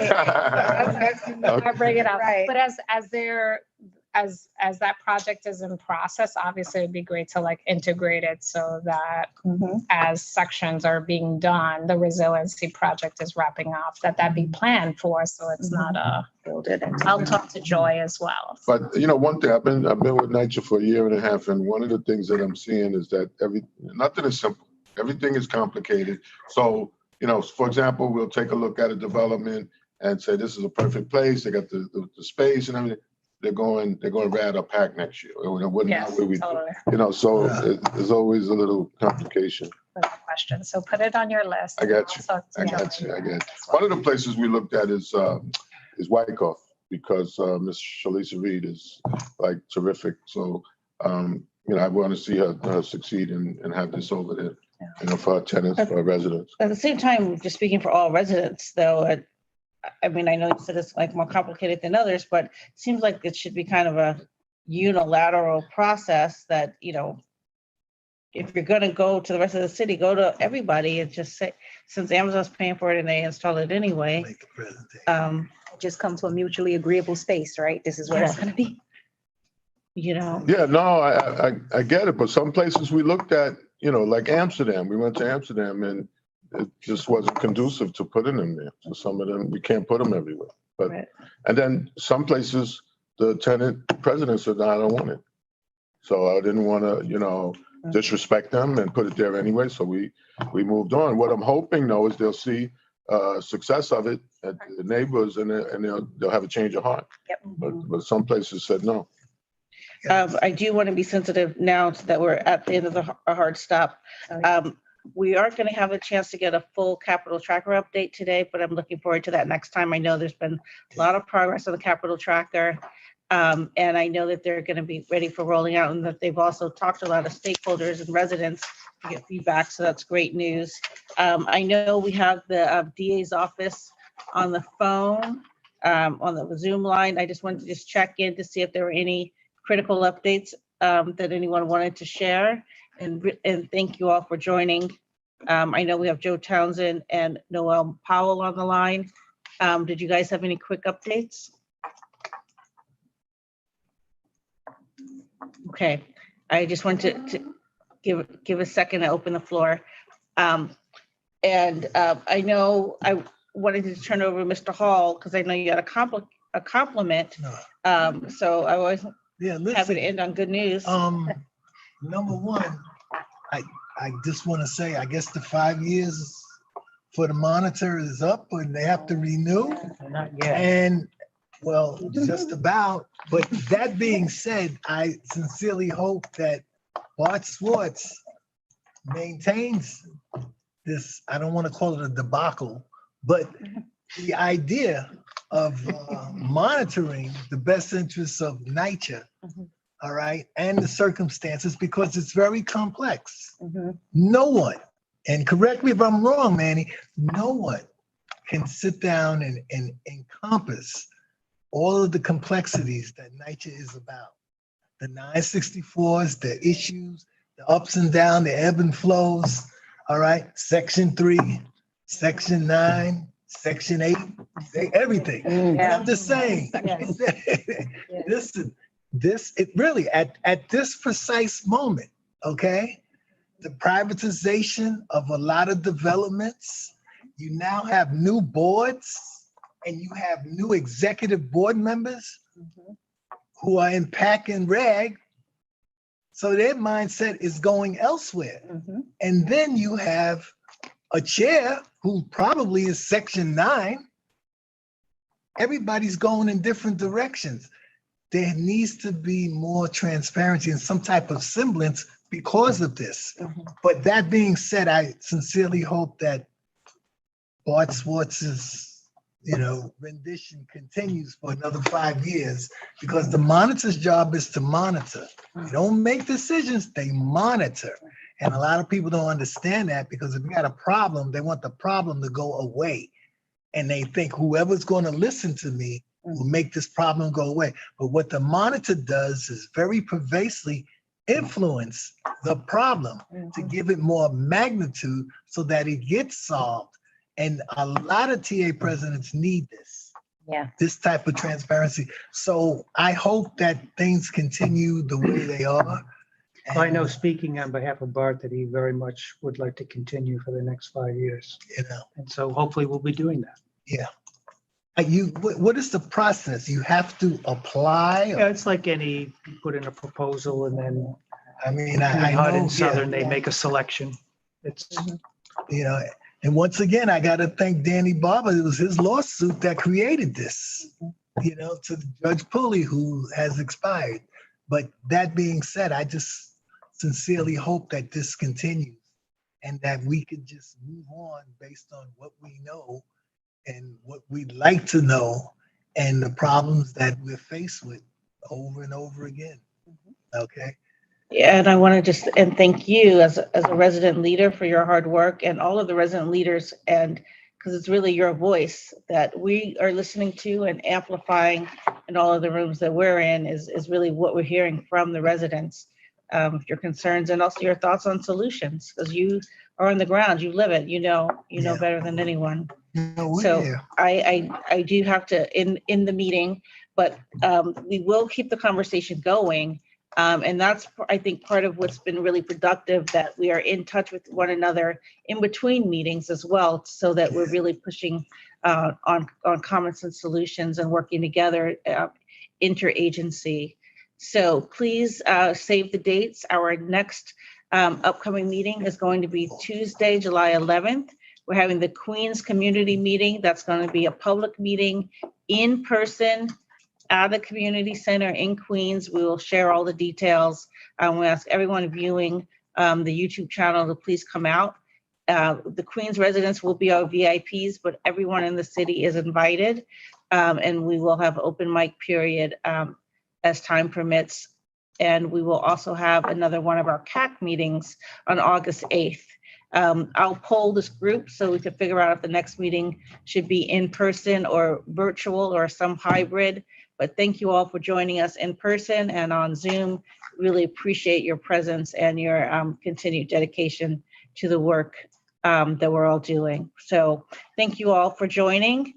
Hook. I bring it up. Right. But as that project is in process, obviously it'd be great to integrate it so that as sections are being done, the resiliency project is wrapping up, that be planned for, so it's not Build it. I'll talk to Joy as well. But one thing, I've been with NYCHA for 1.5 years, and one of the things that I'm seeing is that nothing is simple. Everything is complicated. So, for example, we'll take a look at a development and say this is a perfect place. They got the space and everything. They're going right up pack next year. Yes, totally. So there's always a little complication. Good question. So put it on your list. I got you. I got you. One of the places we looked at is Wyckoff, because Miss Shalisa Reed is terrific. So I want to see her succeed and have this over there, for our tenants, for our residents. At the same time, just speaking for all residents, though, I know you said it's more complicated than others, but it seems like it should be kind of a unilateral process that, if you're going to go to the rest of the city, go to everybody and just say, since Amazon's paying for it and they install it anyway. Make a presentation. Just come to a mutually agreeable space, right? This is where it's gonna be. Yeah, no, I get it. But some places we looked at, like Amsterdam, we went to Amsterdam and it just wasn't conducive to putting them there. So some of them, we can't put them everywhere. But And then some places, the tenant president said, no, I don't want it. So I didn't want to, disrespect them and put it there anyway. So we moved on. What I'm hoping, though, is they'll see success of it at the neighbors and they'll have a change of heart. But some places said no. I do want to be sensitive now that we're at the end of a hard stop. We are going to have a chance to get a full capital tracker update today, but I'm looking forward to that next time. I know there's been a lot of progress on the capital tracker. And I know that they're going to be ready for rolling out, and that they've also talked to a lot of stakeholders and residents to get feedback. So that's great news. I know we have the DA's office on the phone, on the Zoom line. I just wanted to check in to see if there were any critical updates that anyone wanted to share. And thank you all for joining I know we have Joe Townsend and Noel Powell on the line. Did you guys have any quick updates? Okay, I just wanted to give a second to open the floor. I know I wanted to turn over to Mr. Hall because I know you had a compliment. So I was happy to end on good news. Number one, I just want to say, I guess the 5 years for the monitor is up and they have to renew. Not yet. And well, just about. But that being said, I sincerely hope that Bart Swartz maintains this, I don't want to call it a debacle, but the idea of monitoring the best interests of NYCHA, all right, and the circumstances, because it's very complex. No one, and correct me if I'm wrong, Manny, no one can sit down and encompass all of the complexities that NYCHA is about. The 964s, the issues, the ups and downs, the ebb and flows, all right? Section 3, Section 9, Section 8, everything. And I'm just saying, listen, it really, at this precise moment, okay? The privatization of a lot of developments, you now have new boards and you have new executive board members who are in pack and rag. So their mindset is going elsewhere. And then you have a chair who probably is Section 9. Everybody's going in different directions. There needs to be more transparency and some type of semblance because of this. But that being said, I sincerely hope that Bart Swartz's rendition continues for another 5 years, because the monitor's job is to monitor. They don't make decisions, they monitor. And a lot of people don't understand that, because if you got a problem, they want the problem to go away. And they think whoever's going to listen to me will make this problem go away. But what the monitor does is very pervasively influence the problem to give it more magnitude so that it gets solved. And a lot of TA presidents need this. This type of transparency. So I hope that things continue the way they are. I know, speaking on behalf of Bart, that he very much would like to continue for the next 5 years. And so hopefully we'll be doing that. What is the process? You have to apply? Yeah, it's like you put in a proposal and then I mean, I know in Southern, they make a selection. It's, and once again, I got to thank Danny Barber. It was his lawsuit that created this, to Judge Pulley, who has expired. But that being said, I just sincerely hope that this continues and that we can just move on based on what we know and what we'd like to know and the problems that we're faced with over and over again. Okay. Yeah, and I want to and thank you as a resident leader for your hard work, and all of the resident leaders, and because it's really your voice that we are listening to and amplifying in all of the rooms that we're in is really what we're hearing from the residents, your concerns and also your thoughts on solutions, because you are on the ground, you live it, you know better than anyone. So I do have to in the meeting, but we will keep the conversation going. And that's, I think, part of what's been really productive, that we are in touch with one another in between meetings as well, so that we're really pushing on comments and solutions and working together interagency. So please save the dates. Our next upcoming meeting is going to be Tuesday, July 11th. We're having the Queens Community Meeting. That's going to be a public meeting in person at the community center in Queens. We will share all the details. We ask everyone viewing the YouTube channel to please come out. The Queens residents will be our VIPs, but everyone in the city is invited. And we will have open mic period as time permits. And we will also have another one of our CAC meetings on August 8th. I'll poll this group so we can figure out if the next meeting should be in person or virtual or some hybrid. But thank you all for joining us in person and on Zoom. Really appreciate your presence and your continued dedication to the work that we're all doing. So thank you all for joining.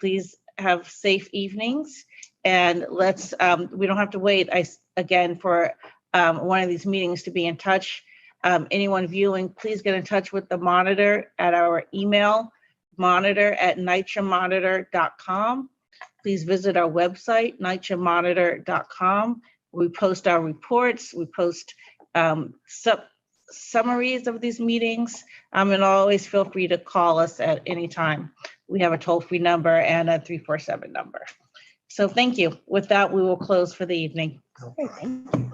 Please have safe evenings, and let's, we don't have to wait again for one of these meetings to be in touch. Anyone viewing, please get in touch with the monitor at our email, monitor@nitromonitor.com. Please visit our website, nitromonitor.com. We post our reports, we post summaries of these meetings, and always feel free to call us at any time. We have a toll-free number and a 347 number. So thank you. With that, we will close for the evening. Okay, thank you.